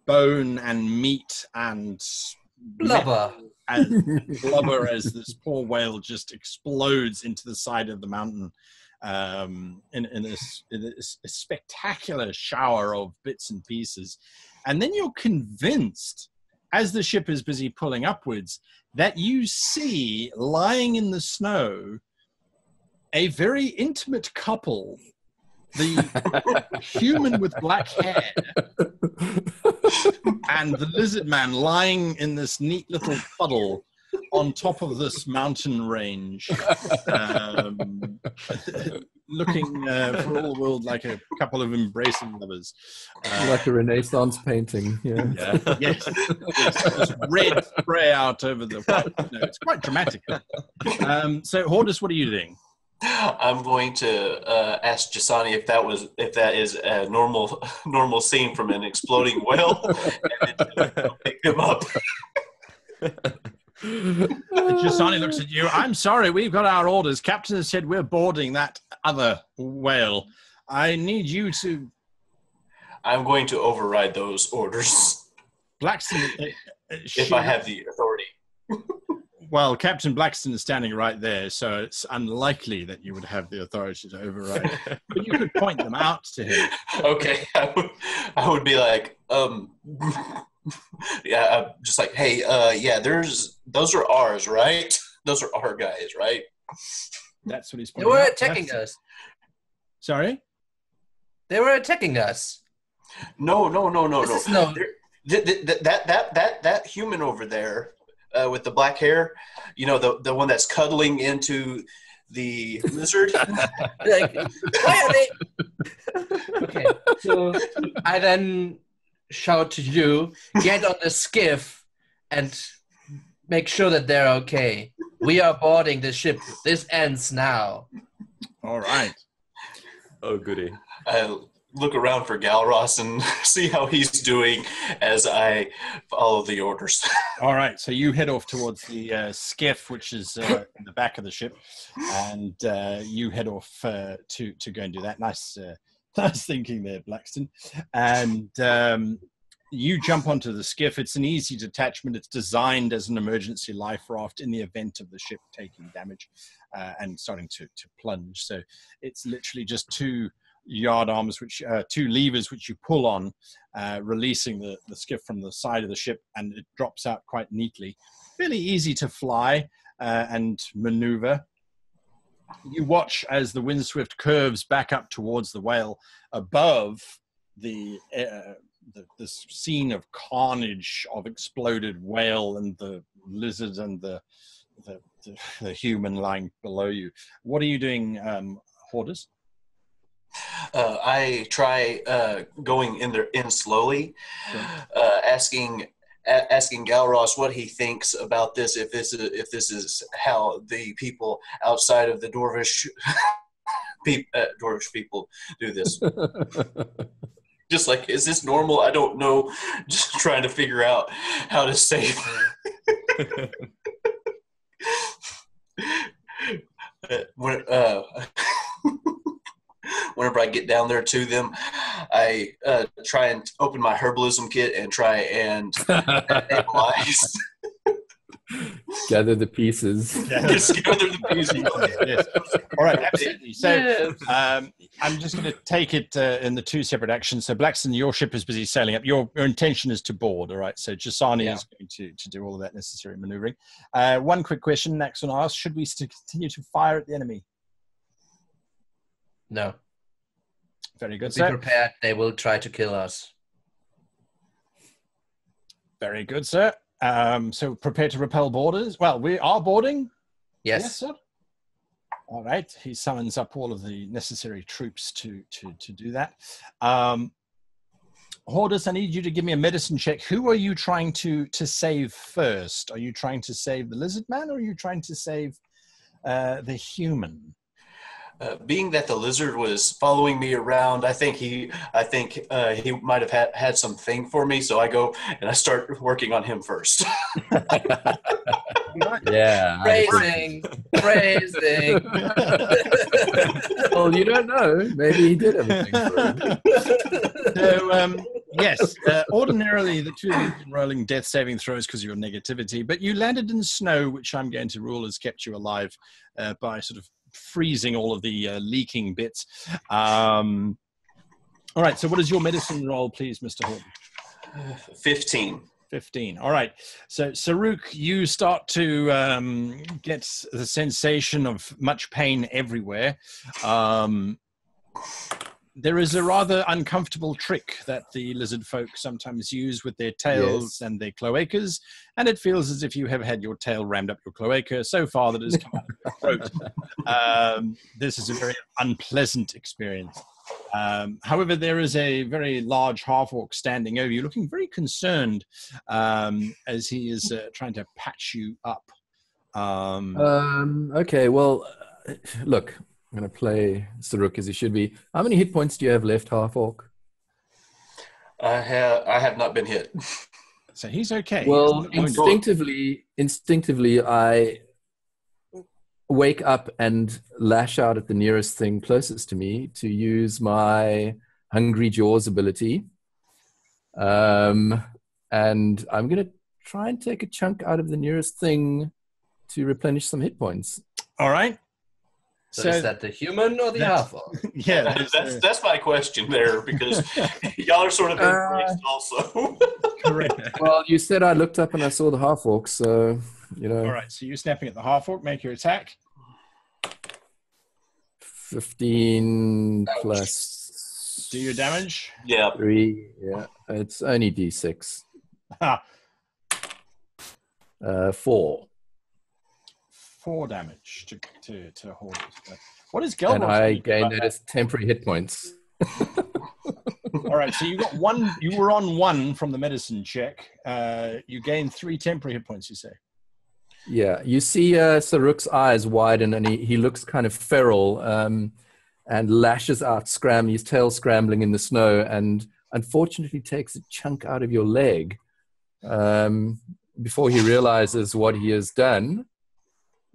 bone and meat and Blubber. and blubber as this poor whale just explodes into the side of the mountain in a spectacular shower of bits and pieces. And then you're convinced, as the ship is busy pulling upwards, that you see lying in the snow a very intimate couple, the human with black hair and the lizard man lying in this neat little puddle on top of this mountain range, looking for all the world like a couple of embracing lovers. Like a Renaissance painting. Yeah. Yes, just red spray out over the white. No, it's quite dramatic. So, Hordus, what are you doing? I'm going to ask Jasani if that is a normal scene from an exploding whale, and then I'll pick him up. Jasani looks at you. I'm sorry, we've got our orders. Captain has said we're boarding that other whale. I need you to... I'm going to override those orders. Blackston... if I have the authority. Well, Captain Blackston is standing right there, so it's unlikely that you would have the authority to override. But you could point them out to him. Okay, I would be like, yeah, just like, hey, yeah, those are ours, right? Those are our guys, right? That's what he's They pointing were out. attacking us. Sorry? They were attacking us. No. This is no. That human over there with the black hair, you know, the one that's cuddling into the lizard. Like, why are they? Okay, so I then shout to you, get on the skiff and make sure that they're okay. We are boarding the ship. This ends now. All right. Oh, goody. I look around for Galros and see how he's doing as I follow the orders. All right. So you head off towards the skiff, which is in the back of the ship, and you head off to go and do that. Nice thinking there, Blackston. And you jump onto the skiff. It's an easy detachment. It's designed as an emergency life raft in the event of the ship taking damage and starting to plunge. So it's literally just two yardarms, two levers which you pull on, releasing the skiff from the side of the ship, and it drops out quite neatly. Fairly easy to fly. and maneuver. You watch as the Windswift curves back up towards the whale above the scene of carnage of exploded whale and the lizard and the human lying below you. What are you doing, Hoarders? I try going in slowly, asking Galros what he thinks about this. If this is how the people outside of the Dwarvish people do this. Just like, is this normal? I don't know. Just trying to figure out how to save. Whenever I get down there to them, I try and open my herbalism kit and try and analyze. Gather the pieces. Just gather the pieces. Yes. All right, absolutely. So I'm just going to take it in the two separate actions. So Blackson, your ship is busy sailing up. Your intention is to board, all right? So Jasani is going to do all of that necessary maneuvering. One quick question Naxon asked, should we continue to fire at the enemy? No. Very good, Be prepared. They will try to kill us. Very good, sir. So prepare to repel boarders. Well, we are boarding. Yes. Sir. All right. He summons up all of the necessary troops to do that. Hoarders, I need you to give me a medicine check. Who are you trying to save first? Are you trying to save the lizard man, or are you trying to save the human? Being that the lizard was following me around, I think he might have had something for me. So I go and I start working on him first. Yeah. Praising. Well, you don't know. Maybe he did everything for him. So, yes, ordinarily the two of you have been rolling death saving throws because of your negativity, but you landed in snow, which I'm going to rule has kept you alive by sort of freezing all of the leaking bits. All right, so what is your medicine roll, please, Mr. Horton? 15. 15. All right. So, Saruk, you start to get the sensation of much pain everywhere. There is a rather uncomfortable trick that the lizard folk sometimes use with their tails and their cloacas, and it feels as if you have had your tail rammed up your cloaca so far that it has come out of your throat. This is a very unpleasant experience. However, there is a very large half-orc standing over you, looking very concerned as he is trying to patch you up. Okay, well, look, I'm going to play Saruk as he should be. How many hit points do you have left, half-orc? I have not been hit. So he's okay. Well, instinctively, I wake up and lash out at the nearest thing closest to me to use my Hungry Jaws ability. And I'm going to try and take a chunk out of the nearest thing to replenish some hit points. All right. So is that the human or the half-orc? Yeah, that's my question there, because y'all are sort of embraced also. Correct. Well, you said I looked up and I saw the half-orc, so, you know. All right, so you're snapping at the half-orc. Make your attack. 15 plus... Do your damage. Yeah. 3, yeah. It's only D6. 4. 4 damage to Hoarders. What is Gelbrock? And I gained that as temporary hit points. All right, so you got 1. You were on 1 from the medicine check. You gained 3 temporary hit points, you say? Yeah, you see Saruk's eyes widen and he looks kind of feral and lashes out, his tail scrambling in the snow, and unfortunately takes a chunk out of your leg before he realizes what he has done.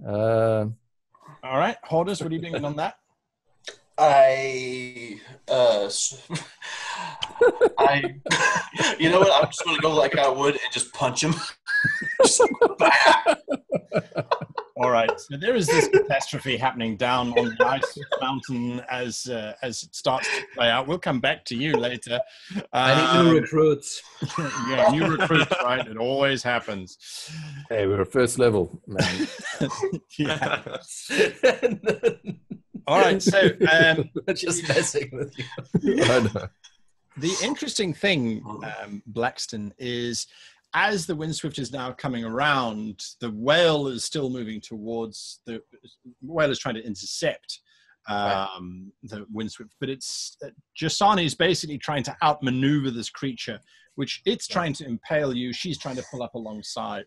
All right, Hoarders, what are you doing on that? You know what? I'm just going to go like I would and just punch him. All right. So there is this catastrophe happening down on the ice mountain as it starts to play out. We'll come back to you later. I need new recruits. Yeah, new recruits, right? It always happens. Hey, we're first level, man. Yeah. All right. So Just messing with you. I know. the interesting thing, Blackston, is as the Windswift is now coming around, the whale is still moving towards the whale is trying to intercept the Windswift, but it's Jasani is basically trying to outmaneuver this creature, which it's trying to impale you. She's trying to pull up alongside.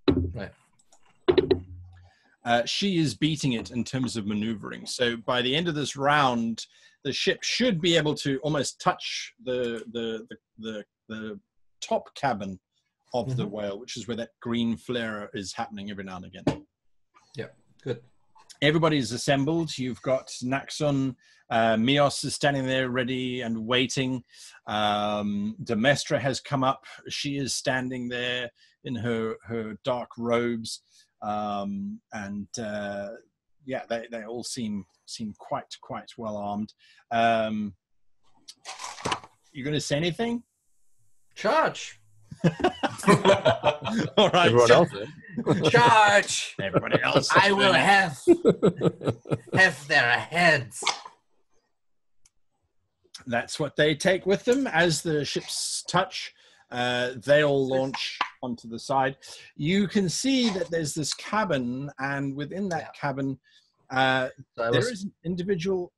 Right. She is beating it in terms of maneuvering. So by the end of this round, the ship should be able to almost touch the top cabin of the whale, which is where that green flare is happening every now and again. Yeah, good. Everybody's assembled. You've got Naxon. Mios is standing there ready and waiting. Demestra has come up. She is standing there in her dark robes. They all seem quite well armed. You going to say anything? Charge! All right. Everyone else, eh? Charge! Everybody else. I will have their heads. That's what they take with them as the ships touch. They all launch onto the side. You can see that there's this cabin, and within that cabin, there is an individual.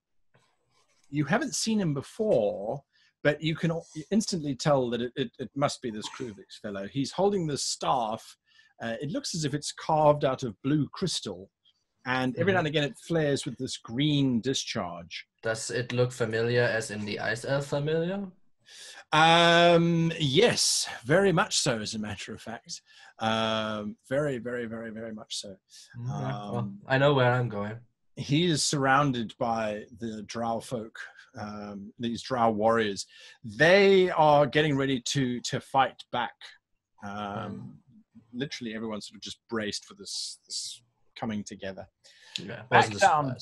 You haven't seen him before, but you can instantly tell that it must be this Kruvix fellow. He's holding this staff. It looks as if it's carved out of blue crystal, and every now and again it flares with this green discharge. Does it look familiar as in the Ice Elf familiar? Yes, very much so, as a matter of fact. Very, very, very, very much so. Well, I know where I'm going. He is surrounded by the drow folk, these drow warriors. They are getting ready to fight back. Literally everyone's sort of just braced for this coming together. Yeah, Back down.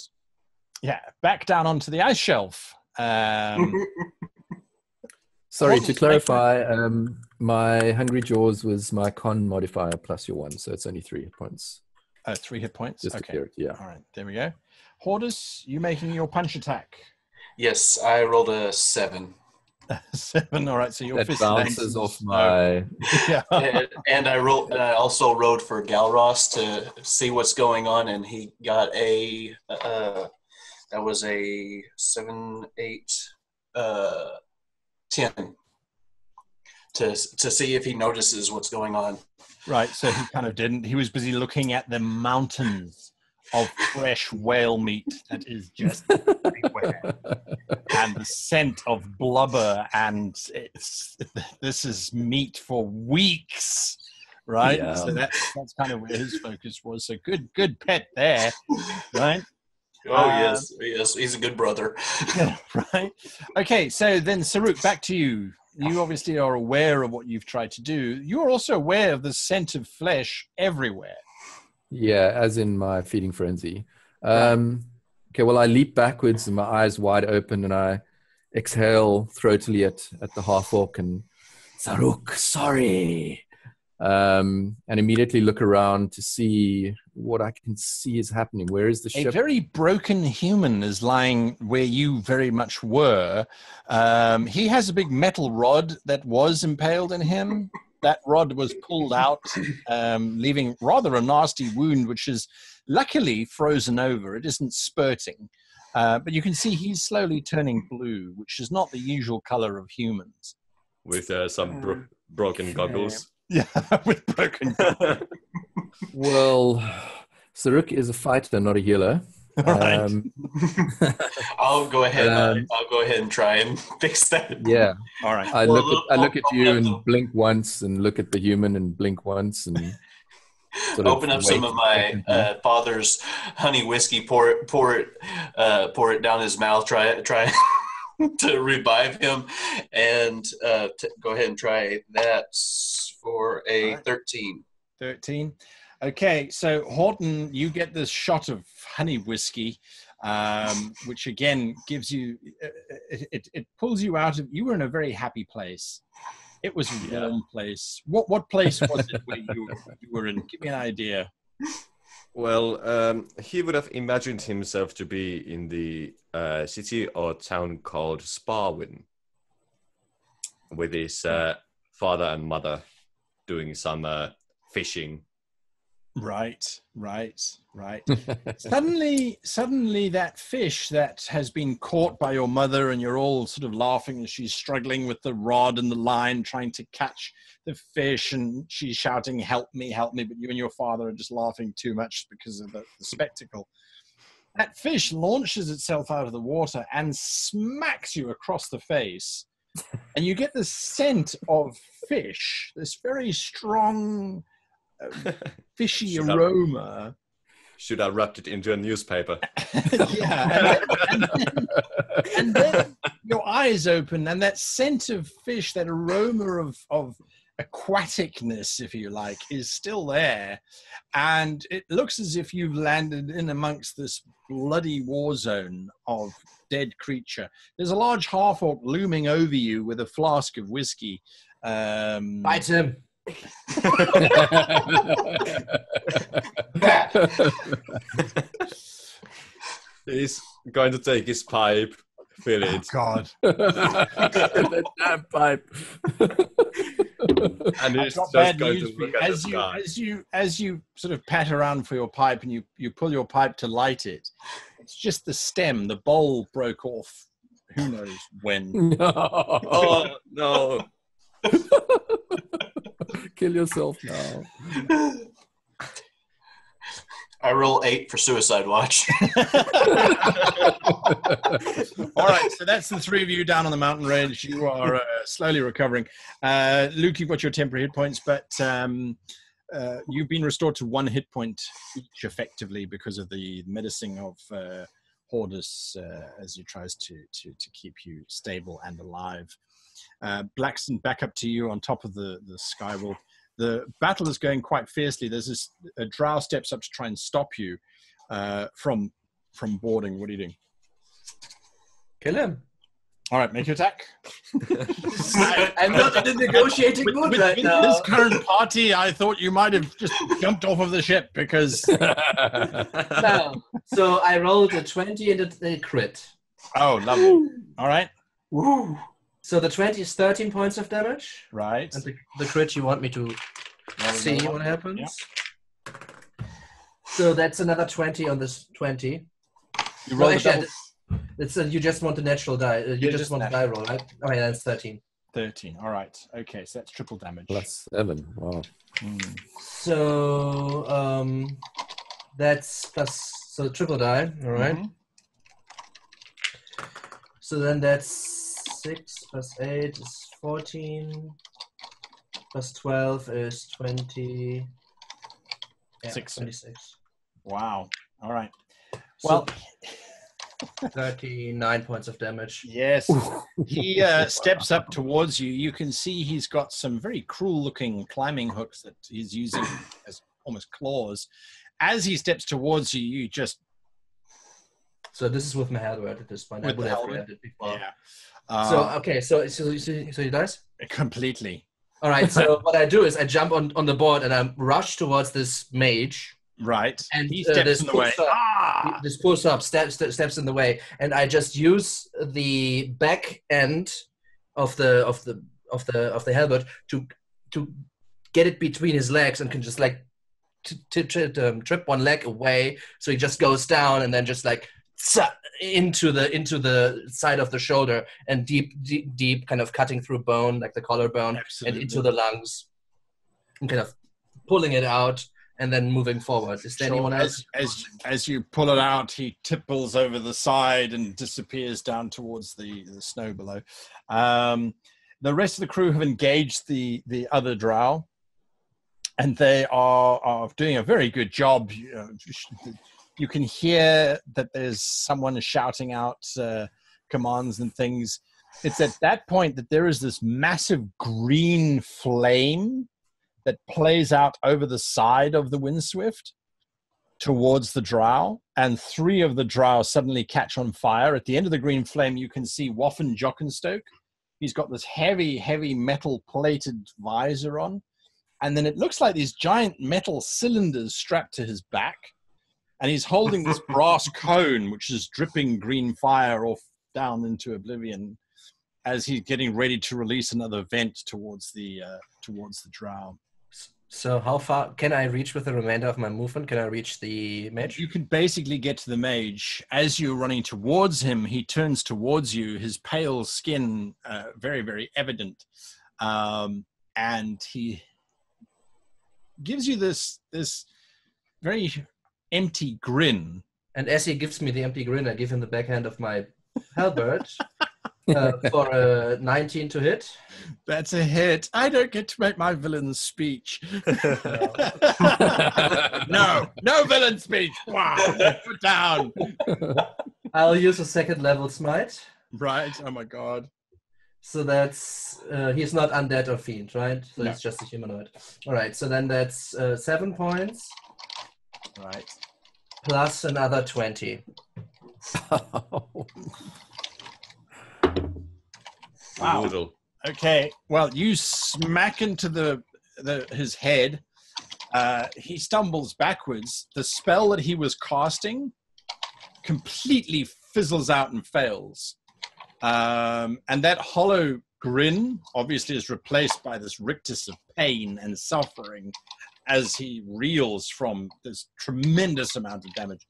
Yeah, back down onto the ice shelf. Sorry, to clarify, my Hungry Jaws was my con modifier plus your 1, so it's only 3 hit points. 3 hit points? Just to clear it, yeah. All right, there we go. Hortus, you making your punch attack? Yes, I rolled a 7. 7, all right, so your that fist bounces off my... Yeah. And I also rode for Galros to see what's going on, and he got a... that was a 7, 8, 10 to see if he notices what's going on. Right, so he kind of didn't. He was busy looking at the mountains of fresh whale meat that is just everywhere, and the scent of blubber, and this is meat for weeks, right? Yeah. So that's kind of where his focus was. So good pet there, right? Oh, yes, he's a good brother. Yeah, right. Okay, so then Saruk, back to you. You obviously are aware of what you've tried to do. You're also aware of the scent of flesh everywhere. Yeah, as in my feeding frenzy. Okay, well, I leap backwards and my eyes wide open, and I exhale throatily at the half-orc and Saruk, sorry. And immediately look around to see what I can see is happening. Where is the ship? A very broken human is lying where you very much were. He has a big metal rod that was impaled in him. That rod was pulled out, leaving rather a nasty wound, which is luckily frozen over. It isn't spurting. But you can see he's slowly turning blue, which is not the usual color of humans. With some broken goggles. Yeah, with broken. Well, Saruk is a fighter, not a healer. All right. I'll go ahead. I'll go ahead and try and fix that. Yeah. All right. I look at you and blink once, and look at the human and blink once, and sort of open up some of my father's honey whiskey. Pour it down his mouth. Try to revive him, and go ahead and try that for a 13. 13. Okay, so Horton, you get this shot of honey whiskey, which again gives you, it pulls you out of, you were in a very happy place. It was a warm place. What place was it where you were in? Give me an idea. Well, he would have imagined himself to be in the city or town called Sparwin, with his father and mother doing some fishing. Right. Suddenly that fish that has been caught by your mother, and you're all sort of laughing as she's struggling with the rod and the line trying to catch the fish, and she's shouting, help me, but you and your father are just laughing too much because of the spectacle. That fish launches itself out of the water and smacks you across the face, and you get the scent of fish, this very strong fishy aroma. Should have wrapped it into a newspaper. Yeah, and then your eyes open, and that scent of fish, that aroma of aquaticness, if you like, is still there, and it looks as if you've landed in amongst this bloody war zone of dead creature. There's a large half-orc looming over you with a flask of whiskey. Bite him. He's going to take his pipe, fill it. Oh, God. That damn pipe. And he's just bad going news to for you. look at the sky. As you sort of pat around for your pipe and you pull your pipe to light it, it's just the stem, the bowl broke off. Who knows when? Oh, no. Kill yourself now. I roll 8 for suicide watch. All right, so that's the three of you down on the mountain range. You are slowly recovering. Luke, you've got your temporary hit points, but you've been restored to 1 hit point each effectively because of the menacing of Hortus as he tries to keep you stable and alive. Blackston, back up to you on top of the skywall. The battle is going quite fiercely. There's a drow steps up to try and stop you from boarding. What are you doing? Kill him. All right, make your attack. I'm not in the negotiating mood right with now. this current party, I thought you might have just jumped off of the ship because... No. So I rolled a 20 and a crit. Oh, lovely. All right. Woo. So the 20 is 13 points of damage. Right. And the crit you want me to see what happens. Yeah. So that's another 20 on this 20. You roll the actually, double. you just want the natural die. You just want the die roll, right? Oh, yeah, that's 13. 13. All right. Okay, so that's triple damage. +7. Wow. So that's plus, so triple die. All right. Mm-hmm. So then that's 6 plus 8 is 14. Plus 12 is 20. Yeah, 26. Wow. All right. So, Well, 39 points of damage. yes. He steps up towards you. You can see he's got some very cruel-looking climbing hooks that he's using as almost claws. As he steps towards you, you just... So this is with my halberd at this point. I With would the have halberd? grabbed it before. Yeah. So okay, so he dies. Completely. All right. So what I do is I jump on the board and I rush towards this mage. Right. And he steps this in the way. This pulls up, steps in the way, and I just use the back end of the halberd to get it between his legs and can just like trip one leg away, so he just goes down and then just like into the side of the shoulder and deep kind of cutting through bone, like the collarbone. Absolutely. And into the lungs and kind of pulling it out and then moving forward. Is there anyone else? As you pull it out, he tipples over the side and disappears down towards the snow below. The rest of the crew have engaged the other drow, and they are doing a very good job. You can hear that there's someone shouting out commands and things. It's at that point that there is this massive green flame that plays out over the side of the Windswift towards the drow, and 3 of the drow suddenly catch on fire. At the end of the green flame, you can see Waffen Jockenstoke. He's got this heavy metal plated visor on, and then it looks like these giant metal cylinders strapped to his back, and he's holding this brass cone which is dripping green fire off down into oblivion as he's getting ready to release another vent towards the drow. So how far can I reach with the remainder of my movement? Can I reach the mage? You can basically get to the mage. As you're running towards him, he turns towards you, his pale skin very, very evident. And he gives you this very empty grin. And as he gives me the empty grin, I give him the backhand of my halberd for a 19 to hit. That's a hit. I don't get to make my villain speech. No villain speech. Wow. Put down. I'll use a 2nd level smite. Right. Oh my god. So that's he's not undead or fiend, right? So No. it's just a humanoid. All right. So then that's 7 points. Right. Plus another 20. Wow. Brutal. Okay. Well, you smack into his head. He stumbles backwards. The spell that he was casting completely fizzles out and fails. And that hollow grin obviously is replaced by this rictus of pain and suffering as he reels from this tremendous amount of damage.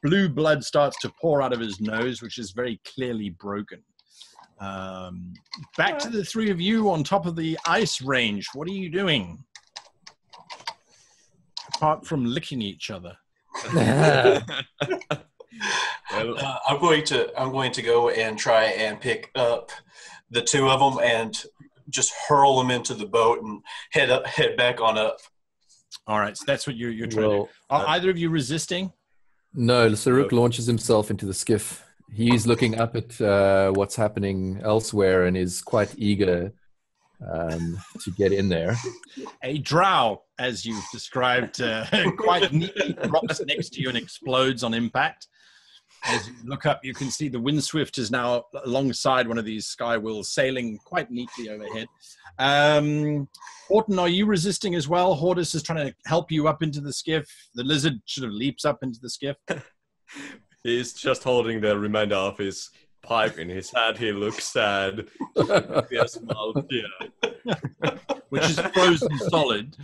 Blue blood starts to pour out of his nose, which is very clearly broken. Back to the 3 of you on top of the ice range. What are you doing? Apart from licking each other. Well, I'm going to go and try and pick up the 2 of them and just hurl them into the boat and head back on up. All right, so that's what you're trying to do. Are either of you resisting? No, Saruk launches himself into the skiff. He's looking up at what's happening elsewhere and is quite eager to get in there. A drow, as you've described, quite neatly drops next to you and explodes on impact. As you look up, you can see the Windswift is now alongside one of these sky wheels, sailing quite neatly overhead. Horton, are you resisting as well? Hortus is trying to help you up into the skiff. The lizard sort of leaps up into the skiff. he's just holding the remainder of his pipe in his hand. He looks sad. He has mouth, yeah. Which is frozen solid.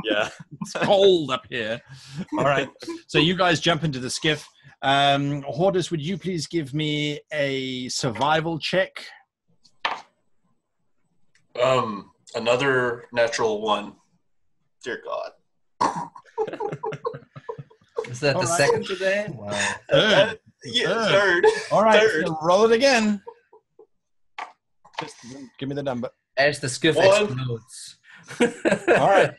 Yeah. It's cold up here. All right. So you guys jump into the skiff. Hortus, would you please give me a survival check? Another natural 1. Dear God. Is that All the right. 2nd today? Wow. Third. Third. All right. Third. So roll it again. Just give me the number. As the skiff 1. explodes. All right.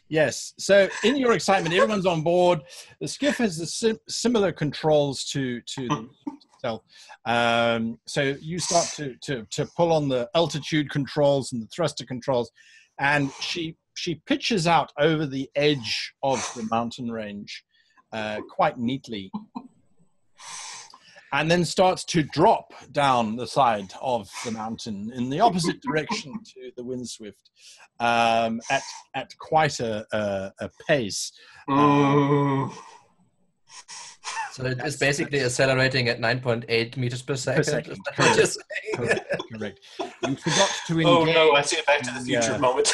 Yes. So in your excitement, everyone's on board. The skiff has the similar controls to the itself. So you start to pull on the altitude controls and the thruster controls, and she pitches out over the edge of the mountain range quite neatly, and then starts to drop down the side of the mountain in the opposite direction to the Windswift at quite a pace. So it is basically accelerating at 9.8 meters per second. second. Is that what you're saying? Correct. You forgot to engage. Oh no, I see a Back to the Future Yeah. moment.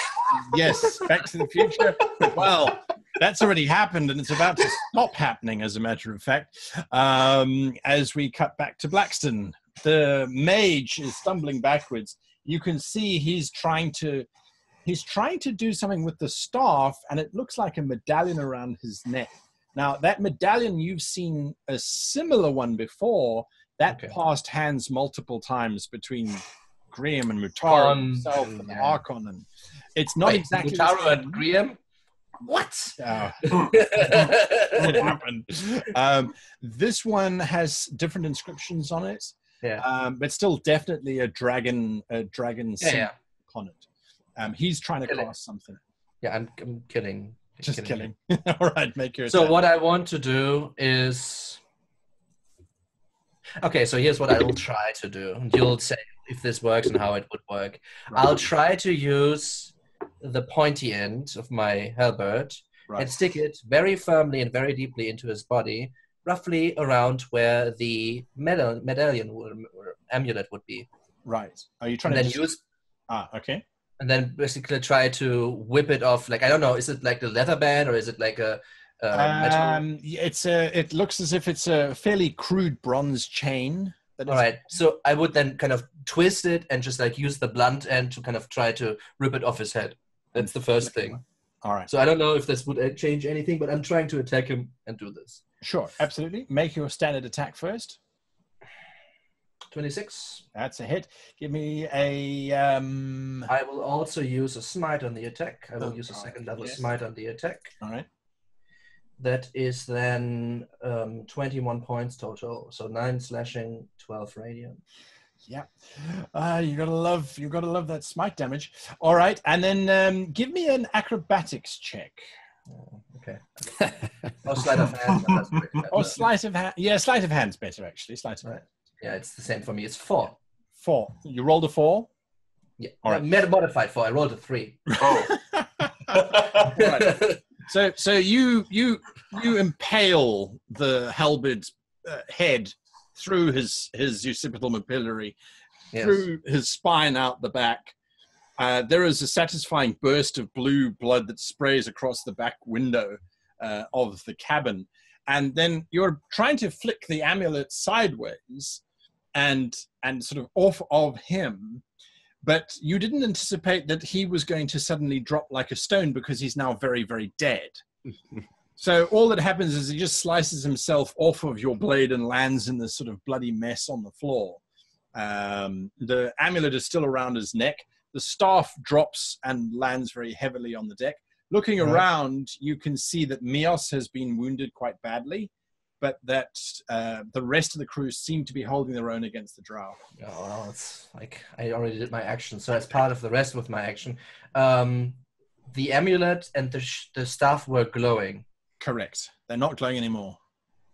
Yes, Back to the Future. Well, that's already happened, and it's about to stop happening, as a matter of fact. As we cut back to Blackstone, the mage is stumbling backwards. You can see he's trying to do something with the staff, and it looks like a medallion around his neck. Now, that medallion, you've seen a similar one before. That passed hands multiple times between Graham and Mutaro himself and Archon, and it's not exactly the Mutaro same. and Graham? What? What happened? This one has different inscriptions on it, Yeah. but still definitely a dragon symbol Yeah. on it. He's trying to Killing. cast something. Yeah, I'm killing. Just killing. All right, make your So attack. what I want to do is... Okay, so here's what I will try to do. And you'll say if this works and how it would work. Right. I'll try to use the pointy end of my halberd and stick it very firmly and very deeply into his body, roughly around where the medallion or amulet would be. Right. Are you trying And to then use... okay. And then basically try to whip it off. Like, I don't know, is it like the leather band or is it like a metal? It looks as if it's a fairly crude bronze chain. All right. So I would then kind of twist it and just like use the blunt end to kind of try to rip it off his head. That's the first thing. All right. So I don't know if this would change anything, but I'm trying to attack him and do this. Sure, absolutely. Make your standard attack first. 26. That's a hit. Give me a... I will also use a smite on the attack. I will use a second level smite on the attack. All right. That is then 21 points total. So 9 slashing, 12 radiant. Yeah. You gotta love that smite damage. All right, and then give me an acrobatics check. Okay. Or sleight of hand. Or sleight of hand. Yeah, sleight of hand's better actually. Sleight of hand. Yeah, it's the same for me. It's 4. 4. You rolled a 4? Yeah. All right. Modified 4. I rolled a 3. Oh. Right. So you impale the halberd's head through his occipital medullary, through his spine out the back. There is a satisfying burst of blue blood that sprays across the back window of the cabin. And then you're trying to flick the amulet sideways and sort of off of him. But you didn't anticipate that he was going to suddenly drop like a stone because he's now very, very dead. So all that happens is he just slices himself off of your blade and lands in this sort of bloody mess on the floor. The amulet is still around his neck. The staff drops and lands very heavily on the deck. Looking around, you can see that Mios has been wounded quite badly, but that the rest of the crew seem to be holding their own against the drow. Oh, well, it's like I already did my action, so as part of the rest of my action, the amulet and the staff were glowing. Correct. They're not glowing anymore.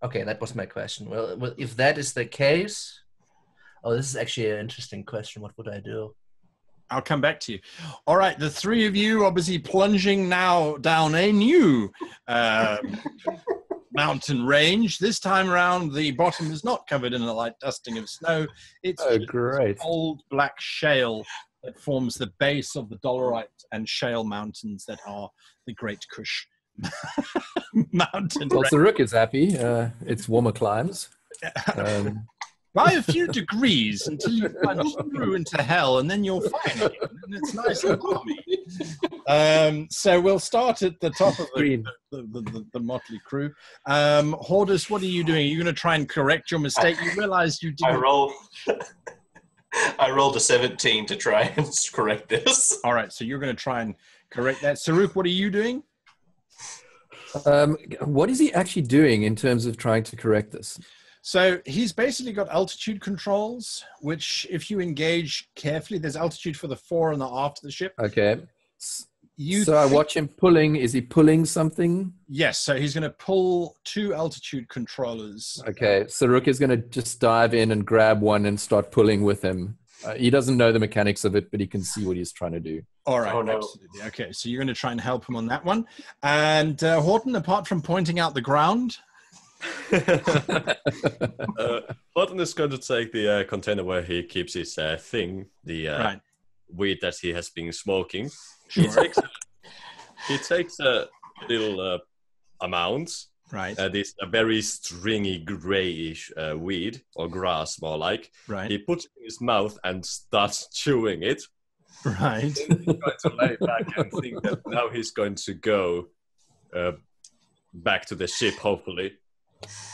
Okay, that was my question. Well, if that is the case... Oh, this is actually an interesting question. What would I do? I'll come back to you. All right, the three of you are busy plunging now down a new mountain range. This time around, the bottom is not covered in a light dusting of snow. It's great. old black shale that forms the base of the Dolerite and shale mountains that are the Great Kush mountain. Well, Saruk is happy. It's warmer climes. By a few degrees until you plunge through into hell, and then you're fine again, and it's nice and balmy. So we'll start at the top of the motley crew. Hordus, what are you doing? Are you going to try and correct your mistake? You realized you didn't... I rolled a 17 to try and correct this. All right, so you're going to try and correct that. Saruk, what are you doing? What is he actually doing in terms of trying to correct this? So he's basically got altitude controls, which if you engage carefully, there's altitude for the fore and the aft of the ship. Okay. So I watch him pulling. Is he pulling something? Yes. So he's going to pull 2 altitude controllers. Okay. Saruk is going to just dive in and grab one and start pulling with him. He doesn't know the mechanics of it, but he can see what he's trying to do. All right. Oh, no. Absolutely. Okay. So you're going to try and help him on that one. And Horton, apart from pointing out the ground... Horton is going to take the container where he keeps his thing, the weed that he has been smoking. Sure. He takes a little amount. Right. This a very stringy grayish weed, or grass more like. Right. He puts it in his mouth and starts chewing it. Right. He's going to lay back and think that now he's going to go back to the ship, hopefully.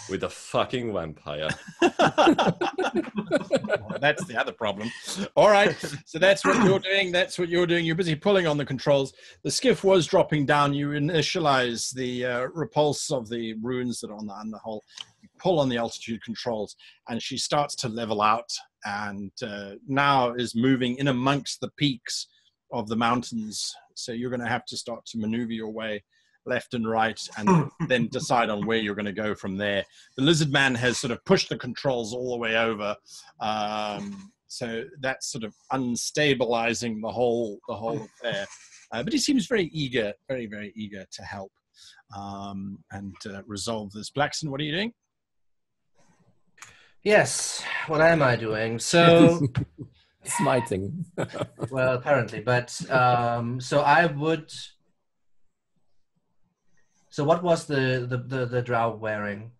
With a fucking vampire. Well, that's the other problem. All right. So that's what you're doing. That's what you're doing. You're busy pulling on the controls. The skiff was dropping down. You initialize the repulse of the runes that are on the underhull. You pull on the altitude controls, and she starts to level out and now is moving in amongst the peaks of the mountains. So you're going to have to start to maneuver your way left and right, and then decide on where you're going to go from there. The lizard man has sort of pushed the controls all the way over, so that's sort of unstabilizing the whole affair. But he seems very eager, very, very eager to help and resolve this. Blackson, what are you doing? Yes, what am I doing? So, Smiting. well, apparently, but so I would. So, what was the drow wearing?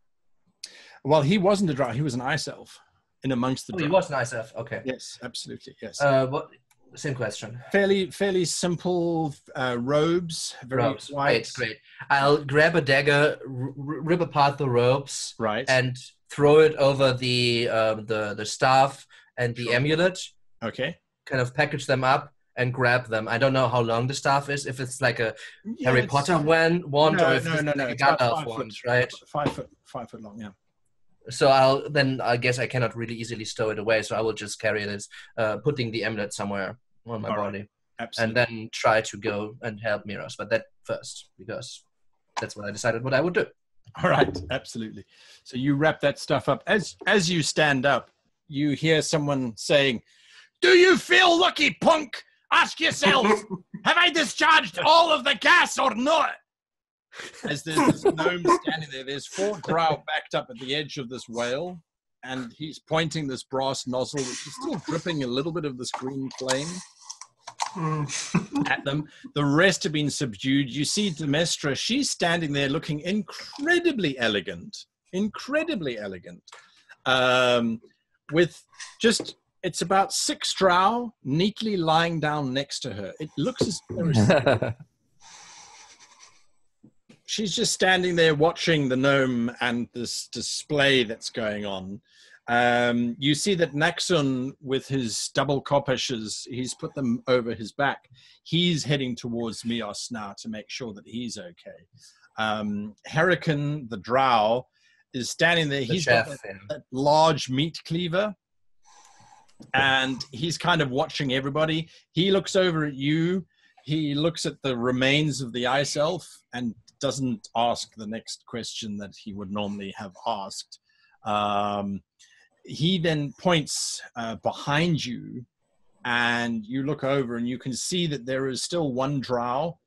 Well, he wasn't a drow; he was an ice elf in amongst the. Oh, drow. he was an ice elf. Okay. Yes, absolutely. Yes. What? Same question. Fairly simple robes, very Ropes. white. Great. I'll grab a dagger, rip apart the ropes, Right. and throw it over the staff and the amulet. Okay. Kind of package them up and grab them. I don't know how long the staff is. If it's like a Harry Potter wand, or if it's like a It's about Gandalf 5 wand, foot, right? 5 foot long. Yeah. So I guess I cannot really easily stow it away. So I will just carry it as putting the amulet somewhere on my body, Absolutely. and then try to go and help Miros. But that first, because that's what I decided what I would do. All right, absolutely. So you wrap that stuff up. As you stand up, you hear someone saying, "Do you feel lucky, punk? Ask yourself, have I discharged all of the gas or not?" As there's this gnome standing there, there's 4 drow backed up at the edge of this whale, and he's pointing this brass nozzle, which is still dripping a little bit of this green flame at them. The rest have been subdued. You see Demestra, she's standing there looking incredibly elegant, with just, it's about 6 drow neatly lying down next to her. It looks as though she's just standing there watching the gnome and this display that's going on. You see that Naxun, with his double koppishes, he's put them over his back. He's heading towards Mios now to make sure that he's okay. Hurricane, the drow, is standing there. He's got that large meat cleaver, and he's kind of watching everybody. He looks over at you. He looks at the remains of the ice elf and doesn't ask the next question that he would normally have asked. He then points behind you, and you look over and you can see that there is still 1 drow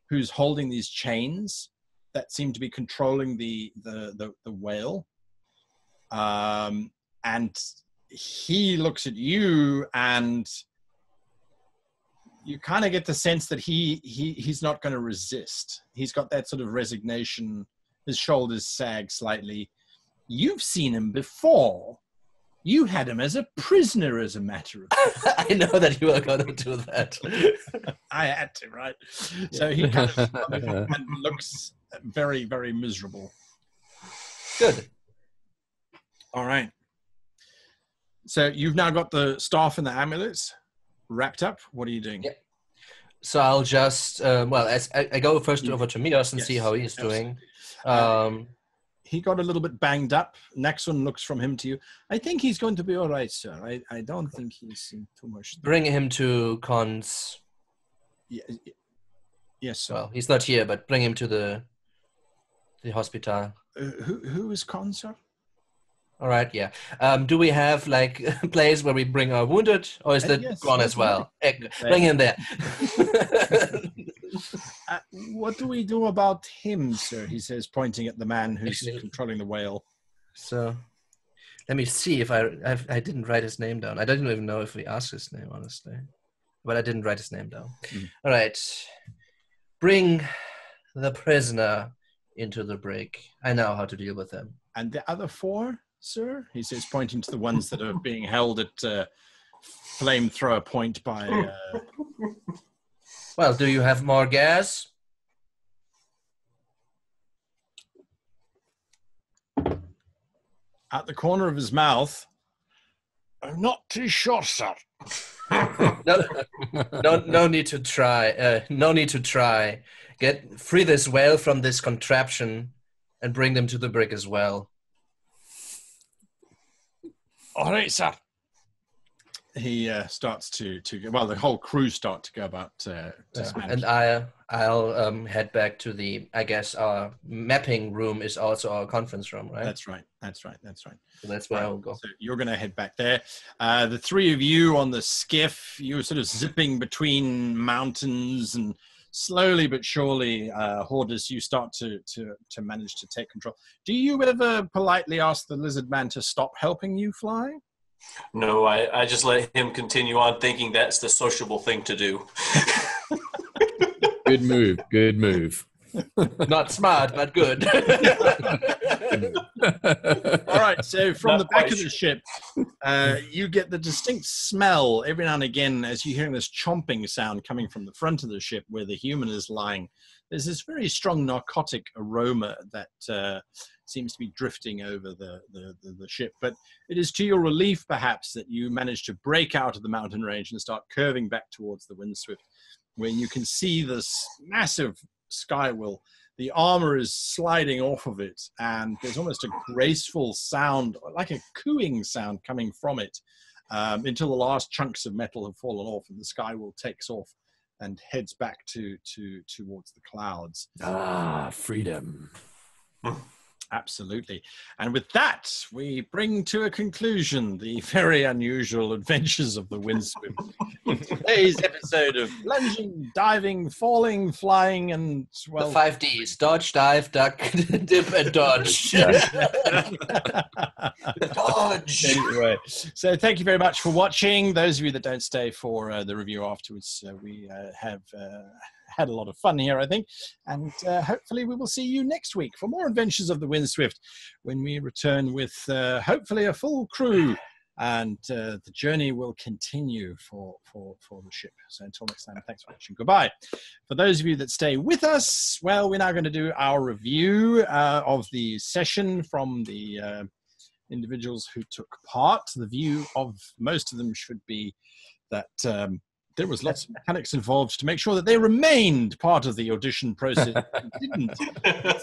who's holding these chains that seem to be controlling the whale. And he looks at you, and you kind of get the sense that he's not going to resist. He's got that sort of resignation. His shoulders sag slightly. You've seen him before. You had him as a prisoner, as a matter of fact. I know that you were going to do that. I had to, right? So he kind of and looks very, very miserable. Good. All right. So you've now got the staff and the amulets wrapped up. What are you doing? Yep. So I'll just, as I go first over to Mios and see how he's absolutely. doing. He got a little bit banged up. Next one looks from him to you. I think he's going to be all right, sir. I don't think he's seen too much. Bring him to Con's. Yeah, yes, sir. Well, he's not here, but bring him to the hospital. Who is Con, sir? All right, yeah. Do we have like a place where we bring our wounded, or is that yes, gone yes, as well? yes. Bring him there. What do we do about him, sir? He says, pointing at the man who's controlling the whale. So, let me see if I didn't write his name down. I don't even know if we asked his name, honestly. But I didn't write his name down. All right. Bring the prisoner into the brig. I know how to deal with him. And the other 4, sir? He says, pointing to the ones that are being held at flamethrower point by... Well, do you have more gas? At the corner of his mouth, I'm not too sure, sir. No need to try. No need to try. Free this whale from this contraption and bring them to the brig as well. All right, sir. he starts to well, the whole crew start to go about dismantling. And I'll head back to the, I guess our mapping room is also our conference room, right? That's right. So that's where I'll go. So you're going to head back there. The three of you on the skiff, you're sort of zipping between mountains, and slowly but surely, Hordes, you start to manage to take control. Do you ever politely ask the lizard man to stop helping you fly? No, I just let him continue on thinking that's the sociable thing to do. Good move. Not smart, but good. All right, so from the back of the ship, you get the distinct smell every now and again as you're hearing this chomping sound coming from the front of the ship where the human is lying. There's this very strong narcotic aroma that seems to be drifting over the ship. But it is to your relief, perhaps, that you manage to break out of the mountain range and start curving back towards the Windswift, where you can see this massive skywheel. The armor is sliding off of it, and there's almost a graceful sound, like a cooing sound coming from it, until the last chunks of metal have fallen off and the skywheel takes off and heads back towards the clouds. Ah, freedom. Absolutely. And with that, we bring to a conclusion the very unusual adventures of the Windswift. Today's episode of plunging, diving, falling, flying, and, well... The 5 Ds. Dodge, dive, duck, dip, and dodge. Dodge! Anyway, so thank you very much for watching. Those of you that don't stay for the review afterwards, we have... had a lot of fun here, I think, and hopefully we will see you next week for more adventures of the Windswift when we return with hopefully a full crew, and the journey will continue for the ship. So until next time, thanks for watching. Goodbye. For those of you that stay with us, well, we're now going to do our review of the session from the individuals who took part. The view of most of them should be that there was lots of mechanics involved to make sure that they remained part of the audition process and didn't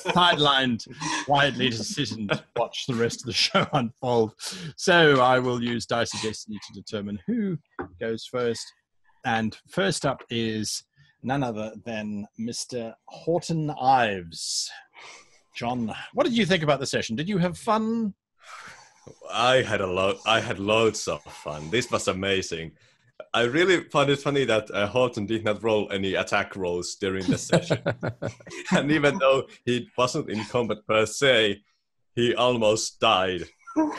sidelined quietly to sit and watch the rest of the show unfold. So I will use Dice of Destiny to determine who goes first. And first up is none other than Mr. Horton Ives. John, what did you think about the session? Did you have fun? I had loads of fun. This was amazing. I really found it funny that Horton did not roll any attack rolls during the session. And even though he wasn't in combat per se, he almost died. Which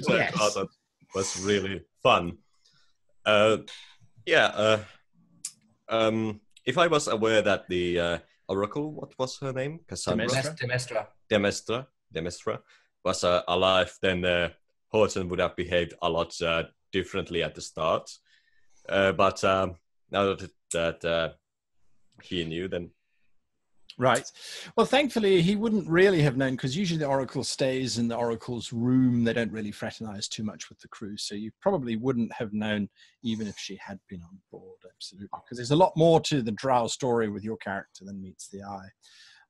I thought was really fun. If I was aware that the Oracle, what was her name? Cassandra? Demestra was alive, then Horton would have behaved a lot differently at the start, but now that he knew, then right. Well, thankfully he wouldn't really have known, because usually the Oracle stays in the Oracle's room. They don't really fraternize too much with the crew, so you probably wouldn't have known even if she had been on board. Absolutely, because there's a lot more to the Drow story with your character than meets the eye.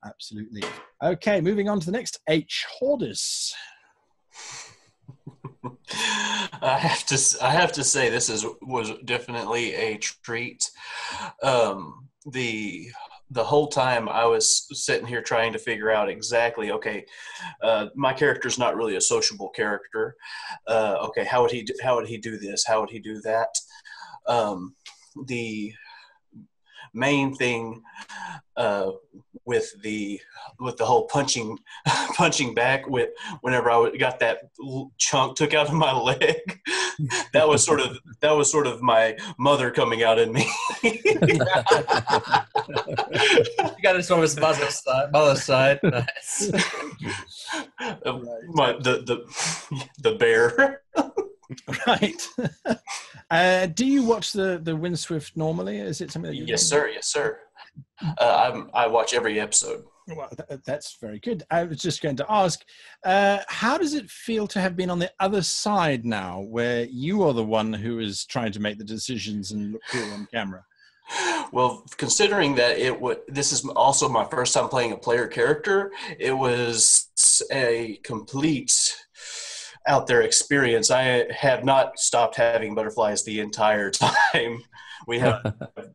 Absolutely. Okay, moving on to the next H. Hordes. I have to say this was definitely a treat. The whole time I was sitting here trying to figure out exactly, okay, my character's not really a sociable character. Okay, how would he do this? How would he do that? The main thing with the whole punching back whenever I got that chunk took out of my leg, that was sort of my mother coming out in me. You got it from his mother's side. Nice. The bear. Right. Do you watch the Windswift normally? Is it something that you Yes, sir. I watch every episode. Well, that's very good. I was just going to ask, how does it feel to have been on the other side now, where you are the one who is trying to make the decisions and look cool on camera? Well, considering that this is also my first time playing a player character, it was a complete out there experience, I have not stopped having butterflies the entire time we have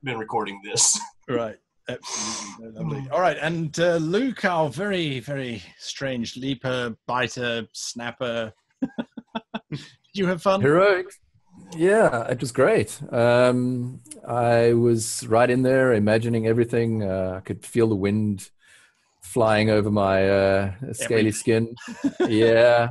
been recording this. Right. Absolutely. Lovely. All right. And Luke, our very, very strange leaper, biter, snapper. Did you have fun? Heroic. Yeah, it was great. I was right in there imagining everything. I could feel the wind flying over my scaly skin. Yeah.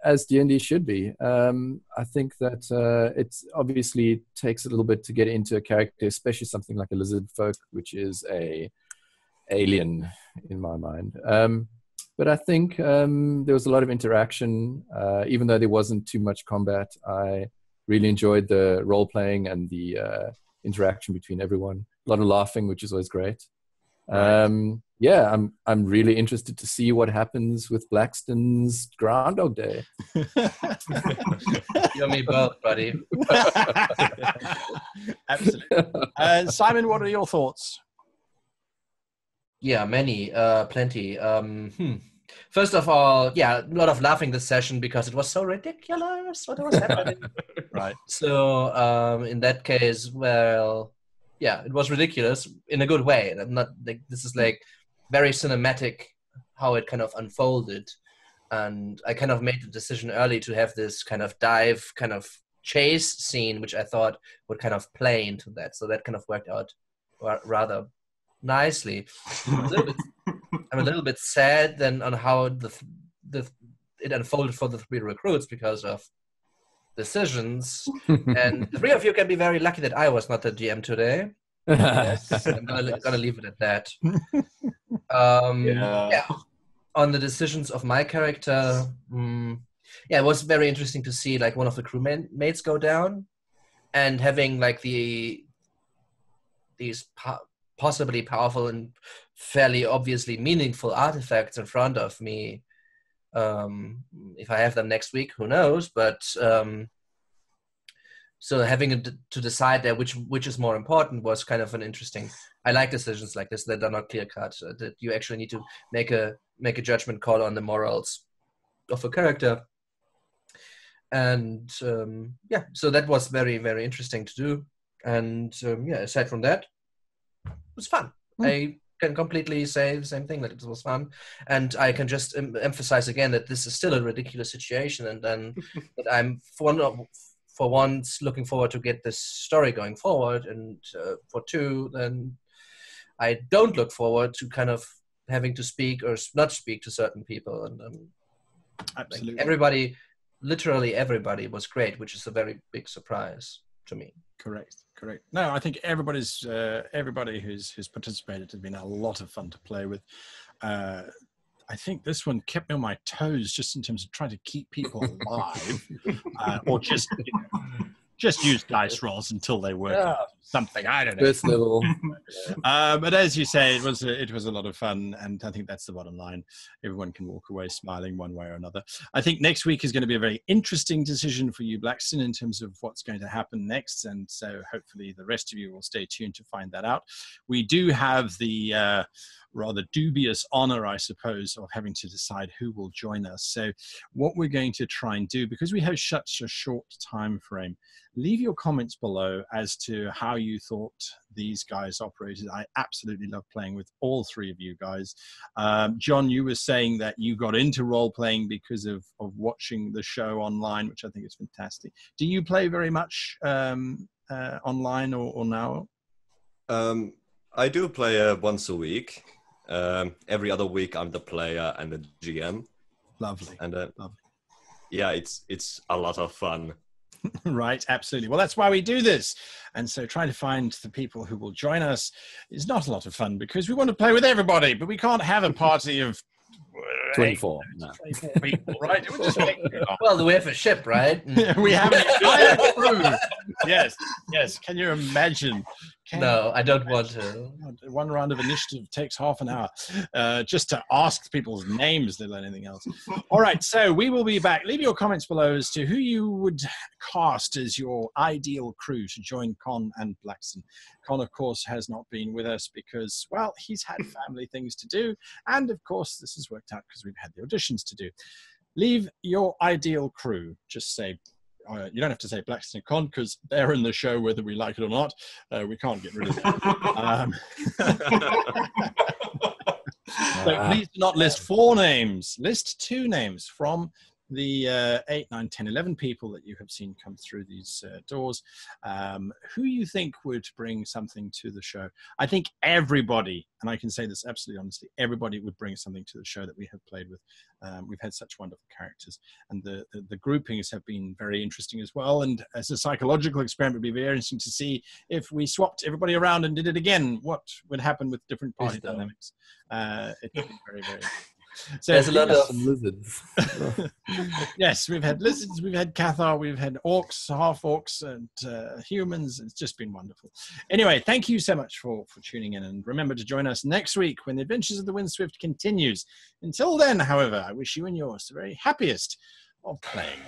As D&D should be. I think that it obviously takes a little bit to get into a character, especially something like a lizard folk, which is a alien in my mind. But I think there was a lot of interaction, even though there wasn't too much combat. I really enjoyed the role playing and the interaction between everyone. A lot of laughing, which is always great. Right. Yeah, I'm really interested to see what happens with Blackston's Groundhog Day. You and me both, buddy. Absolutely. Simon, what are your thoughts? Yeah, plenty. First of all, yeah, a lot of laughing this session because it was so ridiculous what was happening. Right. So in that case, well, yeah, it was ridiculous in a good way. I'm not like this is like very cinematic how it kind of unfolded, and I kind of made the decision early to have this kind of dive, kind of chase scene, which I thought would kind of play into that. So that kind of worked out rather nicely. I'm a little bit sad then on how it unfolded for the 3 recruits because of decisions. And the 3 of you can be very lucky that I was not the GM today. Yes, I'm gonna leave it at that. Yeah. On the decisions of my character, yeah, it was very interesting to see like one of the crewmates go down, and having like these possibly powerful and fairly obviously meaningful artifacts in front of me. If I have them next week, who knows? But so having to decide there which is more important was kind of an interesting. I like decisions like this that are not clear cut. That you actually need to make a judgment call on the morals of a character. And yeah, so that was very, very interesting to do. And yeah, aside from that, it was fun. I can completely say the same thing, that it was fun. And I can just emphasize again that this is still a ridiculous situation, and then that I'm for once looking forward to get this story going forward, and for 2, then I don't look forward to kind of having to speak or not speak to certain people. And Absolutely. Like everybody, literally everybody was great, which is a very big surprise to me. Correct. No, I think everybody who's participated has been a lot of fun to play with. I think this one kept me on my toes just in terms of trying to keep people alive, or just use dice rolls until they work out something. I don't know. First level. But as you say, it was a lot of fun, and I think that's the bottom line. Everyone can walk away smiling one way or another. I think next week is going to be a very interesting decision for you, Blackston, in terms of what's going to happen next, and so hopefully the rest of you will stay tuned to find that out. We do have the rather dubious honor, I suppose, of having to decide who will join us. So what we're going to try and do, because we have such a short time frame, leave your comments below as to how you thought these guys operated. I absolutely love playing with all 3 of you guys. John, you were saying that you got into role-playing because of watching the show online, which I think is fantastic. Do you play very much online or now? I do play once a week. Every other week I'm the player and the GM. Lovely. And Lovely. Yeah, it's a lot of fun. Right, absolutely. Well, that's why we do this. And so trying to find the people who will join us is not a lot of fun, because we want to play with everybody, but we can't have a party of 24. No. 24 people, right? It would just make Well, we have a ship, right? we have an entire crew. Yes. Can you imagine? No, I don't want to. One round of initiative takes half an hour just to ask people's names, let alone anything else. All right, so we will be back. Leave your comments below as to who you would cast as your ideal crew to join Con and Blackston. Con, of course, has not been with us because, well, he's had family things to do. And, of course, this has worked out because we've had the auditions to do. Leave your ideal crew. Just say, you don't have to say Blackston Con because they're in the show whether we like it or not. We can't get rid of them. So please do not list 4 names. List 2 names from the 8, 9, 10, 11 people that you have seen come through these doors, who you think would bring something to the show. I think everybody, and I can say this absolutely honestly, everybody would bring something to the show that we have played with. We've had such wonderful characters, and the groupings have been very interesting as well. And as a psychological experiment, it would be very interesting to see if we swapped everybody around and did it again, what would happen with different party dynamics. It would be very, very So there's a lot of lizards. yes, we've had lizards, we've had Cathar, we've had orcs, half orcs, and humans. It's just been wonderful. Anyway, thank you so much for tuning in, and remember to join us next week when the Adventures of the Windswift continues. Until then, however, I wish you and yours the very happiest of playing.